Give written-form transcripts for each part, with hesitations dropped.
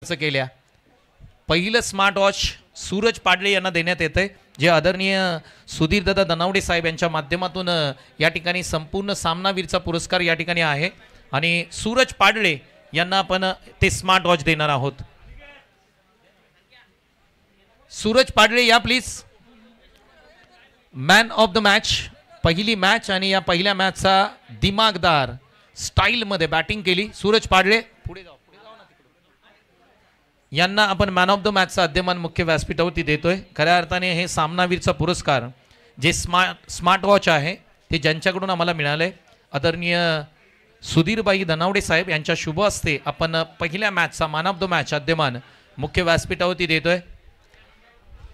खर्च केल्या। पहिलं स्मार्ट वॉच सूरज पाडळे यांना देण्यात येते, जे आदरणीय सुधीरदादा दनावडे साहेब यांच्या माध्यमातून या ठिकाणी संपूर्ण सामनावीरचा पुरस्कार या ठिकाणी आहे आणि सूरज पाडळे यांना आपण ते स्मार्ट वॉच देणार आहोत। सूरज पाडळे या please. Man of the match, पहिली मॅच आणि या पहिल्या मॅचचा दिमागदार स्टाईल मध्ये बॅटिंग केली सूरज पाडळे। पुढे जाऊ यांना आपण मॅन ऑफ द मॅचचा अध्यमान मुख्य व्यासपीठावरती देतोय। खऱ्या अर्थाने हे सामनावीरचा पुरस्कार जे स्मार्ट वॉच आहे ते ज्यांच्याकडून आम्हाला मिळाले, आदरणीय सुधीरबाई दनावडे साहेब यांच्या शुभ हस्ते आपण पहिल्या मॅचचा मॅन ऑफ द मॅच अध्यमान मुख्य व्यासपीठावरती देतोय।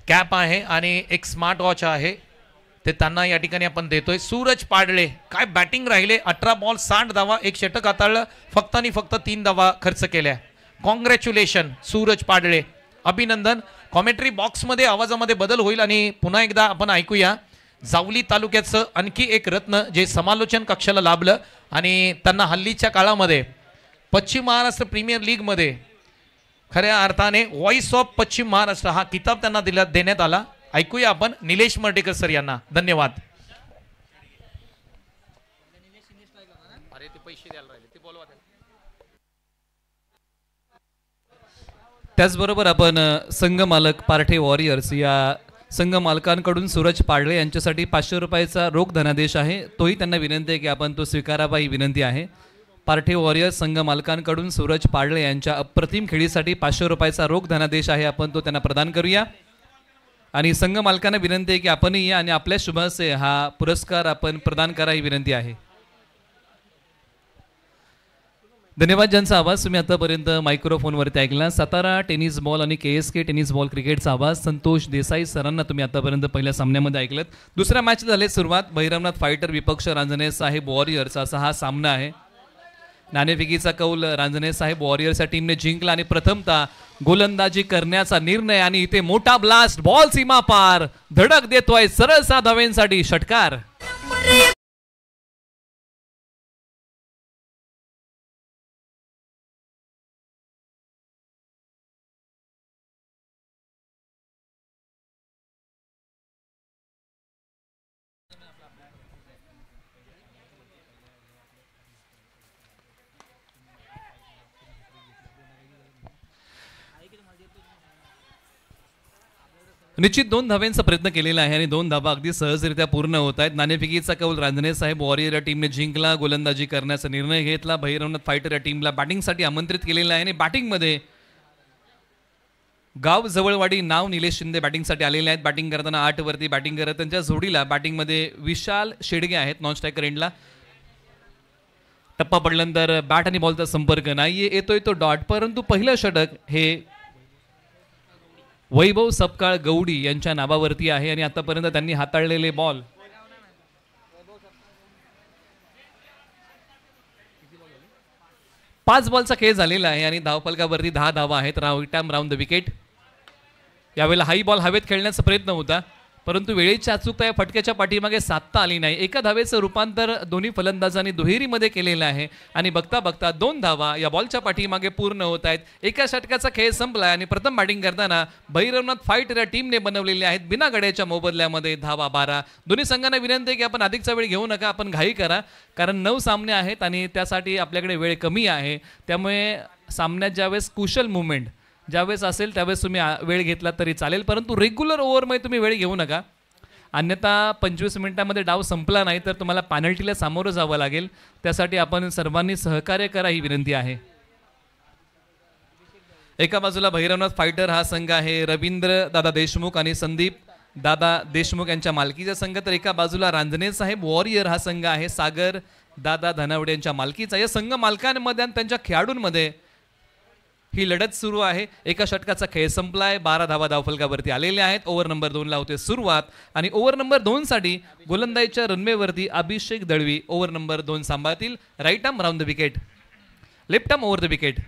कॅप आहे आणि एक स्मार्ट वॉच आहे ते त्यांना या ठिकाणी आपण देतोय। सूरज पाडळे काय बॅटिंग राहिले, 18 बॉल 60 धावा, एक षटक हाताळलं, फक्त आणि फक्त 3 धावा खर्च केल्या। कॉंग्रॅच्युलेशन सूरज पाडळे, अभिनंदन। कॉमेंट्री बॉक्समध्ये आवाजामध्ये बदल होईल आणि पुन्हा एकदा आपण ऐकूया जावली तालुक्याचं आणखी एक रत्न जे समालोचन कक्षाला लाभलं आणि त्यांना हल्लीच्या काळामध्ये पश्चिम महाराष्ट्र प्रीमियर लीगमध्ये खऱ्या अर्थाने व्हॉइस ऑफ पश्चिम महाराष्ट्र हा किताब त्यांना देण्यात आला। ऐकूया आपण निलेश मर्डेकर सर यांना। धन्यवाद। अरे ते पैसे द्यायला राहिले ते बोलवा। त्याचबरोबर आपण संघ मालक पार्ठे वॉरियर्स या संघ मालकांकडून सूरज पाडळे यांच्यासाठी 500 रुपयाचा रोख धनादेश आहे, तोही त्यांना विनंती आहे की आपण तो स्वीकारावा, ही विनंती आहे। पार्ठे वॉरियर्स संघ मालकांकडून सूरज पाडळे यांच्या अप्रतिम खेळीसाठी 500 रुपयाचा रोख धनादेश आहे, आपण तो त्यांना प्रदान करूया। आणि संघ मालकांना विनंती आहे की आपणही या आणि आपल्या शुभ हस्ते हा पुरस्कार आपण प्रदान करा, ही विनंती आहे। धन्यवाद। ज्यांचा आवाज तुम्ही आतापर्यंत मायक्रोफोनवरती ऐकला, सातारा टेनिस बॉल आणि KSK टेनिस बॉल क्रिकेटचा आवाज संतोष देसाई सरांना तुम्ही आतापर्यंत पहिल्या सामन्यामध्ये ऐकलत। दुसऱ्या मॅच झाले सुरुवात, भैरवनाथ फायटर विपक्ष रांजणे साहेब वॉरियर्स असा हा सामना आहे। नाणेफेकीचा कौल रांजणे साहेब वॉरियर्सच्या टीमने जिंकला आणि प्रथमतः गोलंदाजी करण्याचा निर्णय आणि इथे मोठा ब्लास्ट, बॉल सीमा पार, धडक देतोय सरळ 7 धावांसाठी षटकार। निश्चित 2 धावांचा प्रयत्न केलेला आहे आणि 2 धावा अगदी सहजरित्या पूर्ण होत आहेत। नाणेफेकीचा कौल रांजणे साहेब वॉरियर या टीमने जिंकला, गोलंदाजी करण्याचा निर्णय घेतला। भैरवनाथ फायटर या टीमला बॅटिंगसाठी आमंत्रित केलेलं आहे आणि बॅटिंगमध्ये गाव जवळवाडी नाव निलेश शिंदे बॅटिंगसाठी आलेले आहेत। बॅटिंग करताना 8 वरती बॅटिंग करत त्यांच्या जोडीला बॅटिंगमध्ये विशाल शेडगे आहेत नॉन स्ट्रायकर एंडला। टप्पा पडल्यानंतर बॅट आणि बॉलचा संपर्क नाहीये, येतोय तो डॉट, परंतु पहिलं षटक हे वैभव सपकाळ गौडी यांच्या नावावरती आहे आणि आतापर्यंत त्यांनी हाताळलेले बॉल 5 बॉलचा खेळ झालेला आहे आणि धावफलकावरती 10 धावा आहेत। Round the wicket. यावेळेला हाई बॉल हवेत खेळण्याचा प्रयत्न होता, परंतु वेळेची अचूकता या फटक्याच्या पाठीमागे साधता आली नाही। एका धावेचं रूपांतर दोन्ही फलंदाजांनी दुहेरीमध्ये केलेलं आहे आणि बघता बघता 2 धावा या बॉलच्या पाठीमागे पूर्ण होत आहेत। एका षटकाचा खेळ संपलाय आणि प्रथम बॅटिंग करताना भैरवनाथ फायटर या टीमने बनवलेले आहेत बिना गड्याच्या मोबदल्यामध्ये धावा 12। दोन्ही संघांना विनंती आहे की आपण अधिकचा वेळ घेऊ नका, आपण घाई करा, कारण 9 सामने आहेत आणि त्यासाठी आपल्याकडे वेळ कमी आहे। त्यामुळे सामन्यात ज्यावेळेस कुशल मुवमेंट ज्यावेळेस असेल त्यावेळेस तुम्ही वेळ घेतला तरी चालेल, परंतु रेग्युलर ओव्हरमध्ये तुम्ही वेळ घेऊ नका, अन्यथा 25 मिनिटांमध्ये डाव संपला नाही तर तुम्हाला पेनल्टीला सामोरं जावं लागेल। त्यासाठी आपण सर्वांनी सहकार्य करा, ही विनंती आहे। एका बाजूला भैरवनाथ फायटर हा संघ आहे रवींद्र दादा देशमुख आणि संदीप दादा देशमुख यांच्या मालकीचा संघ, तर एका बाजूला रांजणे साहेब वॉरियर हा संघ आहे सागर दादा धनावडे यांच्या मालकीचा। या संघ मालकांमध्ये आणि त्यांच्या खेळाडूंमध्ये ही लढत सुरू आहे। एका षटकाचा खेळ संपलाय, 12 धावा धावफलकावरती आलेल्या आहेत। ओव्हर नंबर 2 ला होते सुरुवात आणि ओव्हर नंबर 2 साठी गोलंदाजीच्या रनवेवरती अभिषेक दळवी ओव्हर नंबर 2 सांभाळतील। Right arm round the wicket, left arm over the wicket.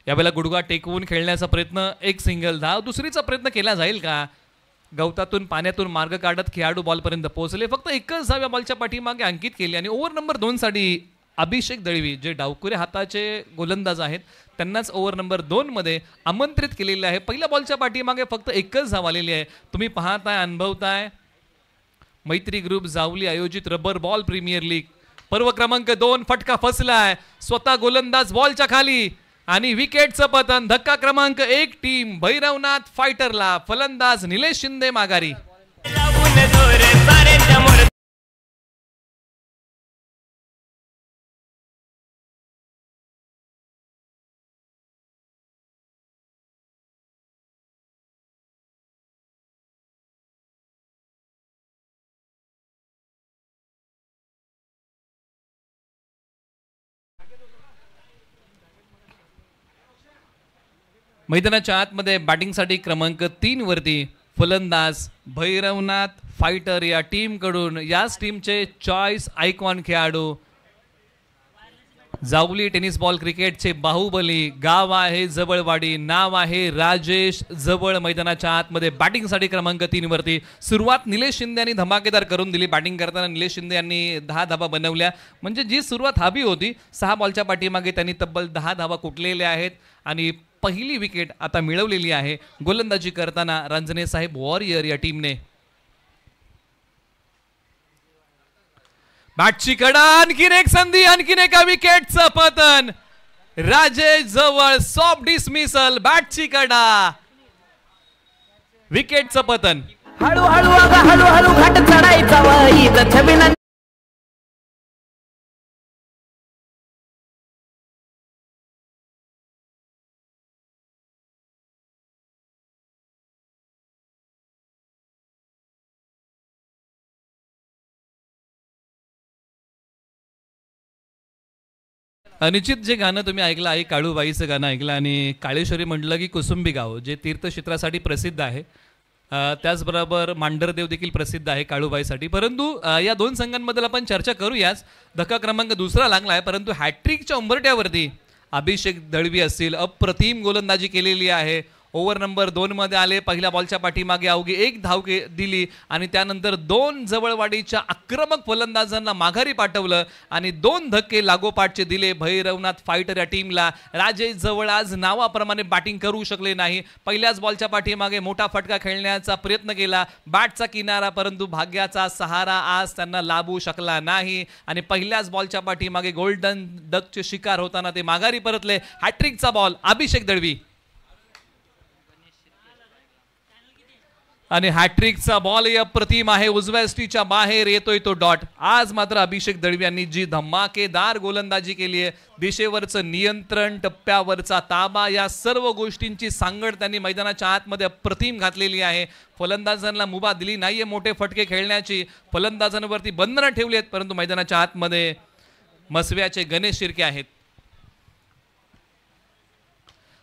यावेळेला गुडघा टेकवून खेळण्याचा प्रयत्न, एक सिंगल धाव, दुसरीचा प्रयत्न केला जाईल का? गवतातून पाण्यातून मार्ग काढत खेळाडू बॉलपर्यंत पोहोचले, फक्त एकच धाव या बॉलच्या पाठीमागे अंकित केली आणि ओव्हर नंबर 2 साठी अभिषेक दळवी जे डावकुरे हाताचे गोलंदाज आहेत त्यांनाच ओव्हर नंबर 2 मध्ये आमंत्रित केलेले आहे. पहिल्या बॉलच्या पाठीमागे फक्त एकच धाव आलेली आहे. तुम्ही पाहताय, अनुभवताय मैत्री ग्रुप जावली आयोजित रबर बॉल प्रीमियर लीग पर्व क्रमांक 2. फटका फसलाय, स्वतः गोलंदाज बॉलच्या खाली आणि विकेटचं पतन. धक्का क्रमांक 1 टीम भैरवनाथ फायटरला. फलंदाज निलेश शिंदे माघारी. मैदानाच्या आतमध्ये बॅटिंगसाठी क्रमांक 3 वरती फलंदाज भैरवनाथ फायटर या टीम कडून याच टीमचे चॉईस आयकॉन खेळाडू जावली टेनिस बॉल क्रिकेटचे बाहुबली. गाव आहे जवळवाडी, नाव आहे राजेश जवळ. मैदानाच्या आतमध्ये बॅटिंगसाठी क्रमांक 3 वरती. सुरुवात निलेश शिंदे यांनी धमाकेदार करून दिली. बॅटिंग करताना निलेश शिंदे यांनी 10 धावा बनवल्या. म्हणजे जी सुरुवात हवी होती 6 बॉलच्या पाठीमागे त्यांनी तब्बल 10 धावा कुटलेल्या आहेत आणि पहिली विकेट आता मिळवलेली आहे. गोलंदाजी करताना रंजने साहेब वॉरियर या टीमने. बॅटची कडा, आणखीन एक संधी, आणखीन एका विकेटचं पतन. राजेश जवळ सॉफ्ट डिसमिसल. बॅटची कडा, विकेटचं पतन. हळूहळू हळूहळू घाट चढायचा. निश्चित जे गाणं तुम्ही ऐकलं आहे काळूबाईचं गाणं ऐकलं आणि काळेश्वरी म्हटलं की कुसुंबी गाव जे तीर्थक्षेत्रासाठी प्रसिद्ध आहे. त्याचबरोबर मांढरदेव देखील प्रसिद्ध आहे काळूबाईसाठी. परंतु या 2 संघांबद्दल आपण चर्चा करूयाच. धक्का क्रमांक 2 लागला आहे, परंतु हॅट्रिकच्या उंबरट्यावरती अभिषेक दळवी असतील अप्रतिम गोलंदाजी केलेली आहे. ओव्हर नंबर 2 मध्ये आले. पहिल्या बॉलच्या पाठीमागे अवघी 1 धाव दिली आणि त्यानंतर 2 जवळवाडीच्या आक्रमक फलंदाजांना माघारी पाठवलं आणि 2 धक्के लागोपाठचे दिले भैरवनाथ फायटर या टीमला. राजेश जवळ आज नावाप्रमाणे बॅटिंग करू शकले नाही. पहिल्याच बॉलच्या पाठीमागे मोठा फटका खेळण्याचा प्रयत्न केला, बॅटचा किनारा, परंतु भाग्याचा सहारा आज त्यांना लाभू शकला नाही आणि पहिल्याच बॉलच्या पाठीमागे गोल्डन डकचे शिकार होताना ते माघारी परतले. हॅट्रिकचा बॉल अभिषेक दळवी आणि हॅट्रिकचा बॉल अप्रतिम आहे. उजव्या स्टीच्या बाहेर येतोय तो डॉट. आज मात्र अभिषेक दळवी यांनी जी धमाकेदार गोलंदाजी केली आहे, दिशेवरचं नियंत्रण, टप्प्यावरचा ताबा, या सर्व गोष्टींची सांगड त्यांनी मैदानाच्या आतमध्ये अप्रतिम घातलेली आहे. फलंदाजांना मुभा दिली नाहीये मोठे फटके खेळण्याची. फलंदाजांवरती बंधनं ठेवली आहेत, परंतु मैदानाच्या आतमध्ये मसव्याचे गणेश शिर्के आहेत.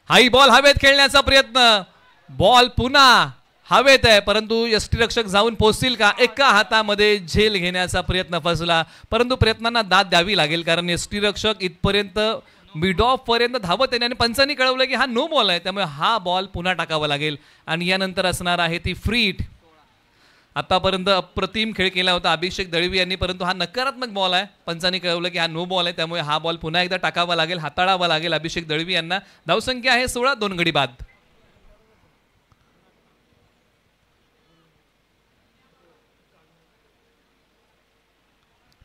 हाई बॉल हवेत खेळण्याचा प्रयत्न. बॉल पुन्हा हवेत आहे, परंतु यष्टीरक्षक जाऊन पोहोचतील का? एका हातामध्ये झेल घेण्याचा प्रयत्न फसला, परंतु प्रयत्नांना दाद द्यावी लागेल कारण यष्टीरक्षक इथपर्यंत मिड ऑफ पर्यंत धावत आहे आणि पंचांनी कळवलं की हा नो बॉल आहे, त्यामुळे हा बॉल पुन्हा टाकावा लागेल आणि यानंतर असणार आहे ती फ्री हिट. आतापर्यंत अप्रतिम खेळ केला होता अभिषेक दळवी यांनी, परंतु हा नकारात्मक बॉल आहे. पंचांनी कळवलं की हा नो बॉल आहे, त्यामुळे हा बॉल पुन्हा एकदा टाकावा लागेल, हाताळावा लागेल अभिषेक दळवी यांना. धावसंख्या आहे 16, 2 गडी बाद.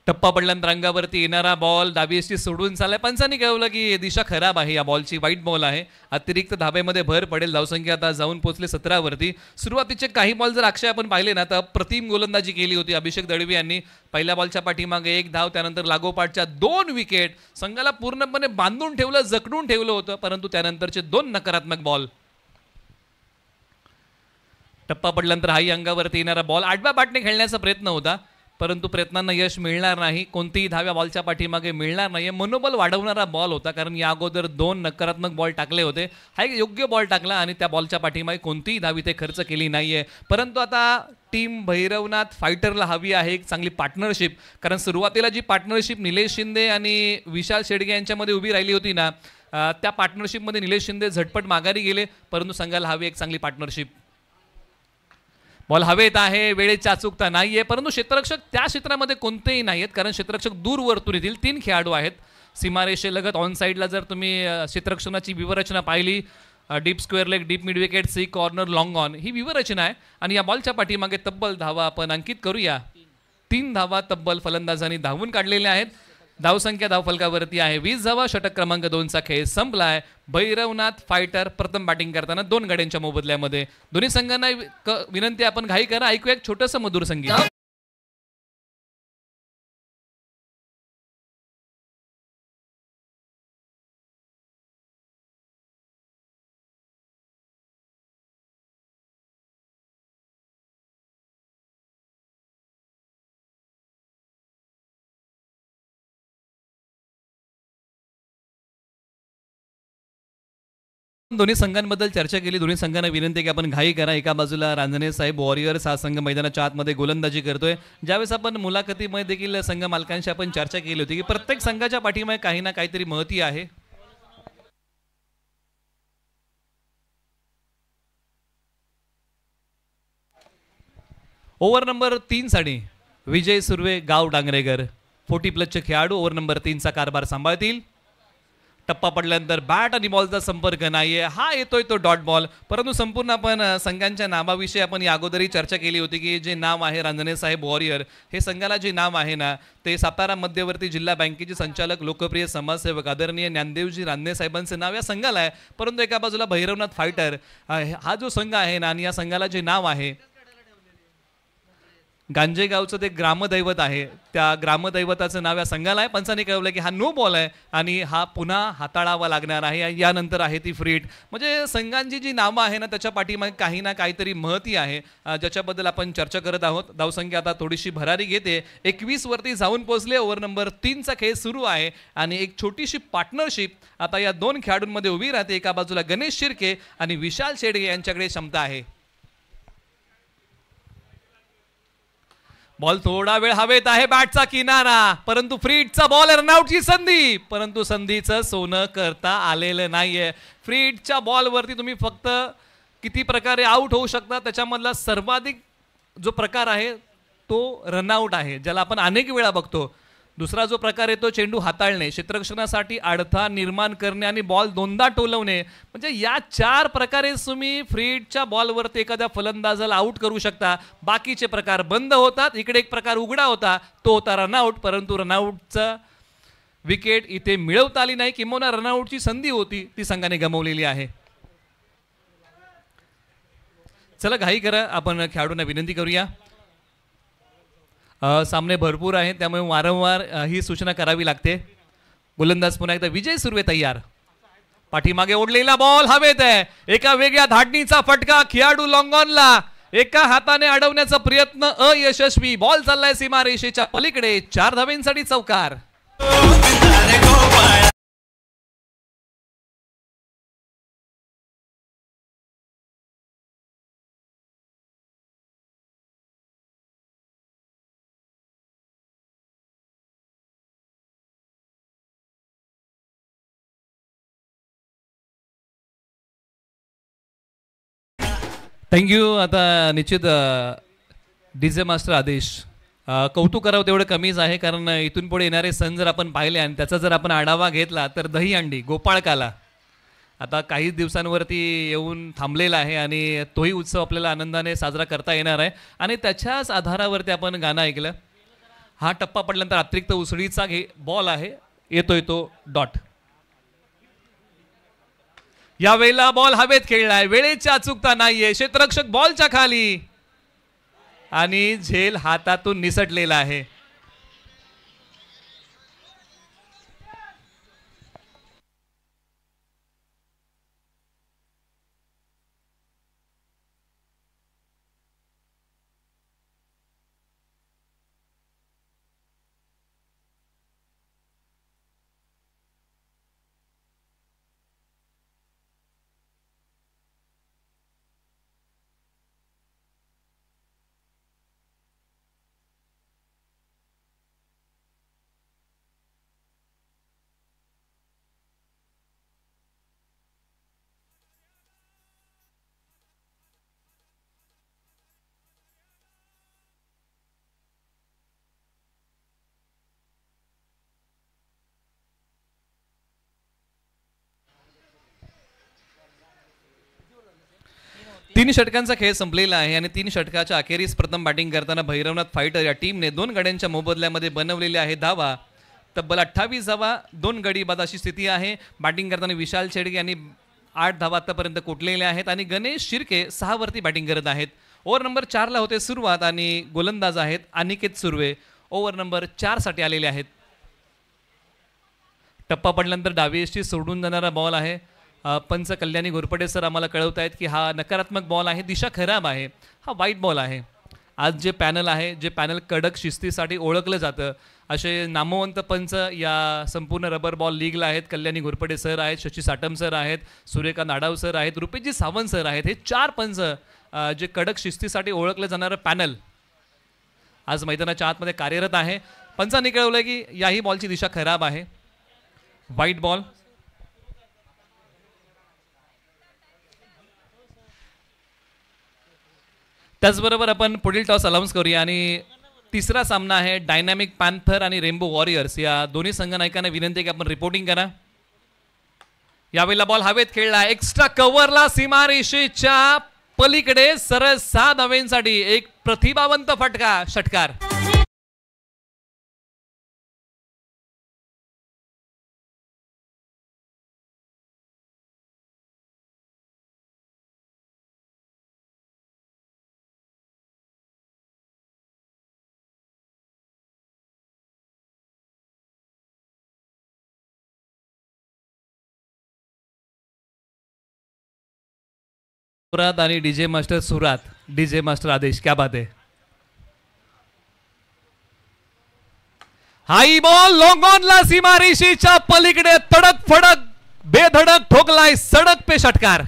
टप्पा पडल्यानंतर अंगावरती येणारा बॉल डावीशी सोडून चाललाय. पंचांनी कळवलं की दिशा खराब आहे, या बॉलची वाईट बॉल आहे, अतिरिक्त धाब्यामध्ये भर पडेल. धावसंख्या आता जाऊन पोहोचले 17 वरती. सुरुवातीचे काही बॉल जर अक्षय आपण पाहिले ना तर प्रतिम गोलंदाजी केली होती अभिषेक दळवी यांनी. पहिल्या बॉलच्या पाठीमागे 1 धाव, त्यानंतर लागोपाठच्या 2 विकेट. संघाला पूर्णपणे बांधून ठेवलं, जखडून ठेवलं होतं, परंतु त्यानंतरचे 2 नकारात्मक बॉल. टप्पा पडल्यानंतर हाही अंगावरती येणारा बॉल 8व्या बॅटने खेळण्याचा प्रयत्न होता, परंतु प्रयत्नांना यश मिळणार नाही. कोणतीही धाव्या बॉलच्या पाठीमागे मिळणार नाही. मनोबल वाढवणारा बॉल होता कारण या अगोदर 2 नकारात्मक बॉल टाकले होते. हा एक योग्य बॉल टाकला आणि त्या बॉलच्या पाठीमागे कोणतीही धावी ते खर्च केली नाहीये. परंतु आता टीम भैरवनाथ फायटरला हवी आहे एक चांगली पार्टनरशिप, कारण सुरुवातीला जी पार्टनरशिप निलेश शिंदे आणि विशाल शेडगे यांच्यामध्ये उभी राहिली होती ना, त्या पार्टनरशिपमध्ये निलेश शिंदे झटपट माघारी गेले, परंतु संघाला हवी एक चांगली पार्टनरशिप. बॉल हवेत आहे, वेळेची अचूकता नाहीये, परंतु क्षेत्ररक्षक त्या क्षेत्रामध्ये कोणतेही नाहीयेत, कारण क्षेत्ररक्षक दूर वरतून येतील. 3 खेळाडू आहेत सीमारेषेलगत. ऑन साईडला जर तुम्ही क्षेत्ररक्षणाची व्यूहरचना पाहिली, deep square leg, deep mid wicket, C corner, long on, ही व्यूहरचना आहे. आणि या बॉलच्या पाठीमागे तब्बल धावा आपण अंकित करूया. 3 धावा तब्बल फलंदाजांनी धावून काढलेल्या आहेत. धावसंख्या धावफलकावरती आहे 20 धावा. षटक क्रमांक 2चा खेळ संपलाय. भैरवनाथ फायटर प्रथम बॅटिंग करताना 2 गड्यांच्या मोबदल्यामध्ये. दोन्ही संघांना विनंती, आपण घाई करा, ऐकूया एक छोटंसं मधुर संगीत. दोन्ही संघांबद्दल चर्चा केली. दोन्ही संघांना विनंती की आपण घाई करा. एका बाजूला रांजणे साहेब वॉरियर्स हा संघ मैदानाच्या आतमध्ये गोलंदाजी करतोय. ज्यावेळेस आपण मुलाखतीमध्ये देखील संघ मालकांशी आपण चर्चा केली होती की प्रत्येक संघाच्या पाठीमागे काही ना काहीतरी महती आहे. ओव्हर नंबर 3 साठी विजय सुर्वे, गाव डांगरेकर 40+ खेळाडू ओव्हर नंबर 3चा कारभार सांभाळतील. टप्पा पडल्यानंतर बॅट आणि बॉलचा संपर्क नाहीये. हा येतोय तो डॉट बॉल. परंतु संपूर्ण आपण संघांच्या नावाविषयी आपण या अगोदरही चर्चा केली होती की जे नाव आहे रांजणे साहेब वॉरियर, हे संघाला जे नाव आहे ना, ते सातारा मध्यवर्ती जिल्हा बँकेचे संचालक, लोकप्रिय समाजसेवक आदरणीय ज्ञानदेवजी रांजणे साहेबांचे नाव या संघाला आहे. परंतु एका बाजूला भैरवनाथ फायटर हा जो संघ आहे ना, आणि या संघाला जे नाव आहे गांजेगावचं ते ग्रामदैवत आहे, त्या ग्रामदैवताचं नाव या संघाला आहे. पंचांनी कळवलं की हा नो बॉल आहे आणि हा पुन्हा हाताळावा लागणार आहे. यानंतर आहे ती फ्रीट. म्हणजे संघांची जी नावं आहे ना, त्याच्या पाठीमागे काही ना काहीतरी महती आहे, ज्याच्याबद्दल आपण चर्चा करत आहोत. धावसंख्या आता थोडीशी भरारी घेते. 21 वरती जाऊन पोहोचले. ओव्हर नंबर 3चा खेळ सुरू आहे आणि एक छोटीशी पार्टनरशिप आता या 2 खेळाडूंमध्ये उभी राहते. एका बाजूला गणेश शिर्के आणि विशाल शेडगे यांच्याकडे क्षमता आहे. बॉल थोडा वेळ हवेत आहे, बॅटचा किनारा, परंतु फ्रीटचा बॉल, रनआउटची संधी, परंतु संधीचं सोनं करता आलेलं नाहीये. फ्रीटच्या बॉलवरती तुम्ही फक्त किती प्रकारे आउट होऊ शकता, त्याच्यामधला सर्वाधिक जो प्रकार आहे तो रनआउट आहे, ज्याला आपण अनेक वेळा बघतो. दुसरा जो प्रकार आहे तो चेंडू हाताळणे, क्षेत्ररक्षणासाठी अडथळा निर्माण करणे आणि बॉल 2दा टोलवणे. म्हणजे या 4 प्रकारे तुम्ही फ्रीटच्या बॉलवरती एखाद्या फलंदाजाला आउट करू शकता. बाकीचे प्रकार बंद होतात. इकडे एक प्रकार उघडा होता, तो होता रनआउट, परंतु रनआउटचा विकेट इथे मिळवता आली नाही, किंवा रनआउटची संधी होती ती संघाने गमावलेली आहे. चला घाई करा, आपण खेळाडूंना विनंती करूया. सामने भरपूर आहे, त्यामुळे वारंवार ही सूचना करावी लागते. गोलंदाज पुन्हा एकदा विजय सुर्वे तयार. पाठीमागे ओढलेला बॉल हवेत आहे. एका वेगळ्या धाटणीचा फटका, खेळाडू लॉंगॉनला एका हाताने अडवण्याचा प्रयत्न अयशस्वी. बॉल चाललाय सीमारेषेच्या पलीकडे. 4 धावेंसाठी चौकार. थँक्यू. आता निश्चित डीजे मास्टर आदेश कौतुक करावं तेवढं कमीच आहे, कारण इथून पुढे येणारे सण जर आपण पाहिले आणि त्याचा जर आपण आढावा घेतला तर दहीहंडी, गोपाळकाला आता काही दिवसांवरती येऊन थांबलेला आहे आणि तोही उत्सव आपल्याला आनंदाने साजरा करता येणार आहे. आणि त्याच्याच आधारावरती आपण गाणं ऐकलं. हा टप्पा पडल्यानंतर अतिरिक्त उसळीचा बॉल आहे, येतोय तो डॉट. यावेळेला बॉल हवेत खेळलाय, वेळेची अचूकता नाहीये. क्षेत्ररक्षक बॉलच्या खाली आणि झेल हातातून निसटलेला आहे. 3 षटकांचा खेळ संपलेला आहे आणि 3 षटकाच्या अखेरीस प्रथम बॅटिंग करताना भैरवनाथ फायटर या टीमने 2 गड्यांच्या मोबदल्यामध्ये बनवलेल्या आहे धावा. तब्बल 28 धावा 2 गडी बाद अशी स्थिती आहे. बॅटिंग करताना विशाल शेडगे यांनी 8 धावा आतापर्यंत कोटलेल्या आहेत आणि गणेश शिर्के 6 वरती बॅटिंग करत आहेत. ओव्हर नंबर 4 ला होते सुरुवात आणि गोलंदाज आहेत अनिकेत सुर्वे. ओव्हर नंबर 4 साठी आलेले आहेत. टप्पा पडल्यानंतर डावी एसटी सोडून जाणारा बॉल आहे. पंच कल्याणी घोरपडे सर आम्हाला कळवत आहेत की हा नकारात्मक बॉल आहे, दिशा खराब आहे, हा वाईट बॉल आहे. आज जे पॅनल आहे, जे पॅनल कडक शिस्तीसाठी ओळखलं जातं, असे नामवंत पंच या संपूर्ण रबर बॉल लीगला आहेत. कल्याणी घोरपडे सर आहेत, शशी साटम सर आहेत, सूर्यकांत आडाव सर आहेत, रुपेशजी सावंत सर आहेत. हे 4 पंच जे कडक शिस्तीसाठी ओळखलं जाणारं पॅनल आज मैदानाच्या आतमध्ये कार्यरत आहे. पंचांनी कळवलं की याही बॉलची दिशा खराब आहे, वाईट बॉल. त्याचबरोबर आपण पुढील टॉस अनाउन्स करूया आणि तिसरा सामना आहे डायनॅमिक पॅन्थर आणि रेनबो वॉरियर्स. या दोन्ही संघनायकांना विनंती आहे की आपण रिपोर्टिंग करा. यावेळेला बॉल हवेत खेळला, एक्स्ट्रा कव्हरला सीमारेषेच्या पलीकडे सरळ 6 धावांसाठी एक प्रतिभावंत षटकार. सुरात आणि डीजे मास्टर सुरात, डीजे मास्टर आदेश, क्या बात है. हाई बॉल लॉन्ग ऑनला सीमारेषेच्या पलीकडे तडक फडक बेधडक ठोकलाय सडक पे षटकार.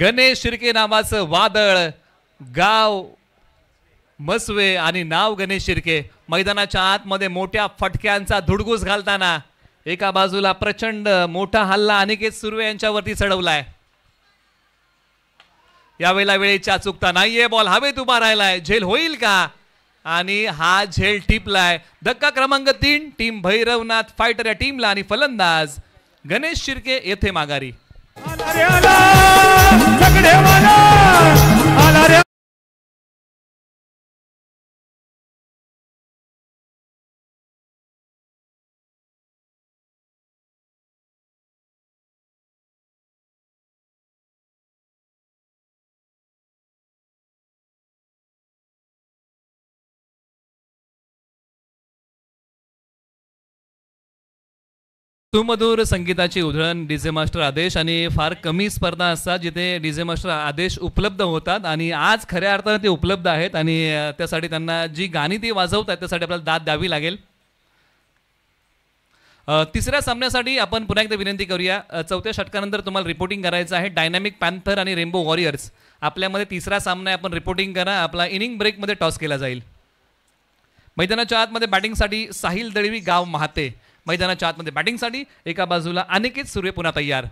गणेश शिर्के नावाचं वादळ, गाव मसवे आणि नाव गणेश शिर्के मैदानाच्या आतमध्ये मोठ्या फटक्यांचा धुडगूस घालताना एका बाजूला प्रचंड मोठा हल्ला अनिकेत सुर्वे यांच्यावरती चढवलाय. यावेळेला वेळेची अचूकता नाहीये, बॉल हवेत उभा राहिलाय, झेल होईल का? आणि हा झेल टिपलाय. धक्का क्रमांक 3 टीम भैरवनाथ फायटर या टीमला आणि फलंदाज गणेश शिर्के येथे माघारी. सुमधुर संगीताची उधळण डीजे मास्टर आदेश आणि फार कमी स्पर्धा असतात जिथे डीजे मास्टर आदेश उपलब्ध होतात आणि आज खऱ्या अर्थाने ते उपलब्ध आहेत आणि त्यासाठी त्यांना जी गाणी ती वाजवतात त्यासाठी आपल्याला दाद द्यावी लागेल. तिसऱ्या सामन्यासाठी आपण पुन्हा एकदा विनंती करूया. चौथ्या षटकानंतर तुम्हाला रिपोर्टिंग करायचं आहे. डायनॅमिक पॅन्थर आणि रेनबो वॉरियर्स आपल्यामध्ये तिसरा सामना आहे, आपण रिपोर्टिंग करा. आपला इनिंग ब्रेकमध्ये टॉस केला जाईल. मैदानाच्या आतमध्ये बॅटिंगसाठी साहिल दळवी, गाव महाते. मैदानाच्या आतमध्ये बॅटिंगसाठी एका बाजूला अनिकेत सुर्वे पुन्हा तयार.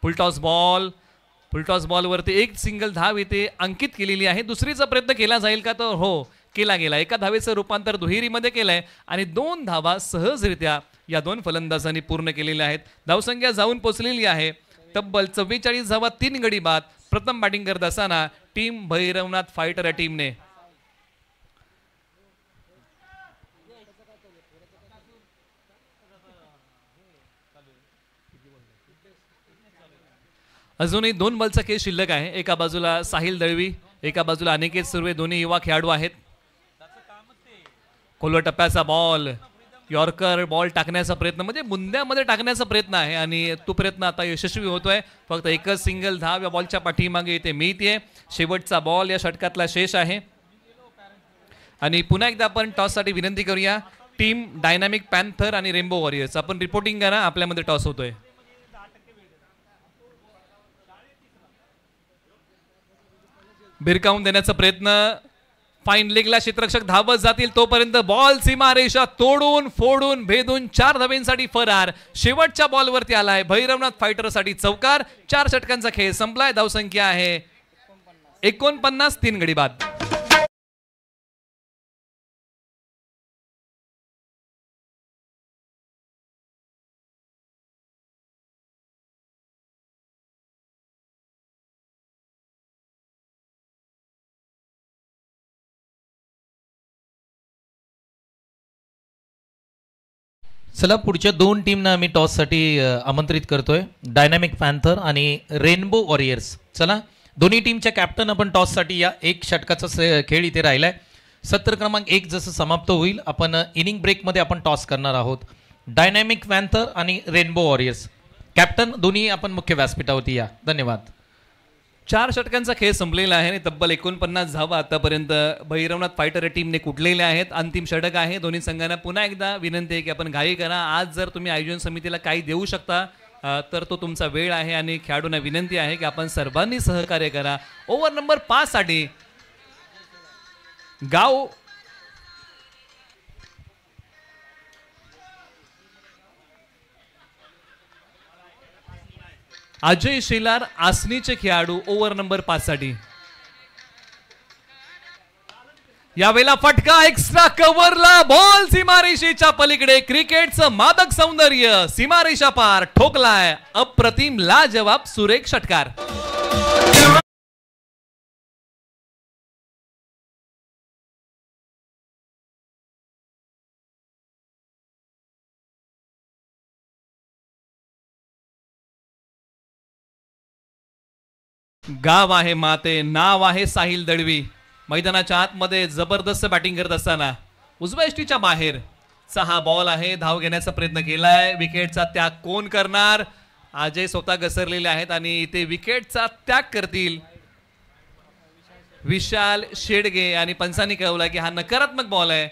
फुलटॉस बॉलवरती एक सिंगल धाव इथे अंकित केलेली आहे. दुसरीचा प्रयत्न केला जाईल का? तर हो, केला गेला. एका धावेचं रूपांतर दुहेरीमध्ये केलंय आणि 2 धावा सहजरित्या या 2 फलंदाजांनी पूर्ण केलेल्या आहेत. धावसंख्या जाऊन पोचलेली आहे तब्बल 44 धावा 3 गडी बाद. प्रथम बॅटिंग करत असताना टीम भैरवनाथ फायटर या टीमने अजूनही 2 बॉलचा खेळ शिल्लक आहे. एका बाजूला साहिल दळवी, एका बाजूला अनिकेत सुर्वे, दोन्ही युवा खेळाडू आहेत. खोलवर टप्प्याचा बॉल, यॉर्कर बॉल टाकण्याचा प्रयत्न म्हणजे मुंद्यामध्ये टाकण्याचा प्रयत्न आहे आणि तो प्रयत्न आता यशस्वी होतोय. फक्त एकच सिंगल धाव या बॉलच्या पाठीमागे इथे मिळते. शेवटचा बॉल या षटकातला शेष आहे आणि पुन्हा एकदा आपण टॉससाठी विनंती करूया. टीम डायनॅमिक पॅन्थर आणि रेनबो वॉरियर्स आपण रिपोर्टिंग करा. आपल्यामध्ये टॉस होतोय. भिरकावून देण्याचा प्रयत्न फाईन लेगला क्षेत्ररक्षक धावत जातील तोपर्यंत बॉल सीमारेषा तोडून फोडून भेदून 4 धाब्यांसाठी फरार. शेवटच्या बॉलवरती आलाय भैरवनाथ फायटरसाठी चौकार. 4 षटकांचा खेळ संपलाय. धावसंख्या आहे 49. 3 गडी बाद. चला पुढच्या 2 टीमना आम्ही टॉससाठी आमंत्रित करतोय. डायनामिक पॅन्थर आणि रेनबो वॉरियर्स. चला दोन्ही टीमच्या कॅप्टन आपण टॉससाठी या. 1 षटकाचा खेळ इथे राहिलाय. सत्र क्रमांक 1 जसं समाप्त होईल आपण इनिंग ब्रेकमध्ये आपण टॉस करणार आहोत. डायनामिक पॅन्थर आणि रेनबो वॉरियर्स कॅप्टन दोन्ही आपण मुख्य व्यासपीठावरती या. धन्यवाद. 4 षटकांचा खेळ संपलेला आहे आणि तब्बल 49 धावा आतापर्यंत भैरवनाथ फायटर या टीमने कुठलेल्या आहेत. अंतिम षटक आहे. दोन्ही संघांना पुन्हा एकदा विनंती आहे की आपण घाई करा. आज जर तुम्ही आयोजन समितीला काही देऊ शकता तर तो तुमचा वेळ आहे आणि खेळाडूंना विनंती आहे की आपण सर्वांनी सहकार्य करा. ओव्हर नंबर 5 साठी गाव अजय शेलार आसनीचे खेळाडू ओव्हर नंबर 5 साठी. यावेळेला फटका एक्स्ट्रा कव्हरला बॉल सीमारेषेच्या पलीकडे. क्रिकेटचं मादक सौंदर्य सीमारेषा पार ठोकलाय. अप्रतिम लाजवाब सुरेख षटकार. गाव आहे माते, नाव आहे साहिल दळवी. मैदानाच्या आतमध्ये जबरदस्त बॅटिंग करत असताना उजव्या यष्टीच्या बाहेर 6 बॉल आहे. धाव घेण्याचा प्रयत्न केलाय. विकेटचा त्याग कोण करणार? अजय स्वतः घसरलेले आहेत आणि इथे विकेटचा त्याग करतील विशाल शेडगे आणि पंचांनी कळवला की हा नकारात्मक बॉल आहे.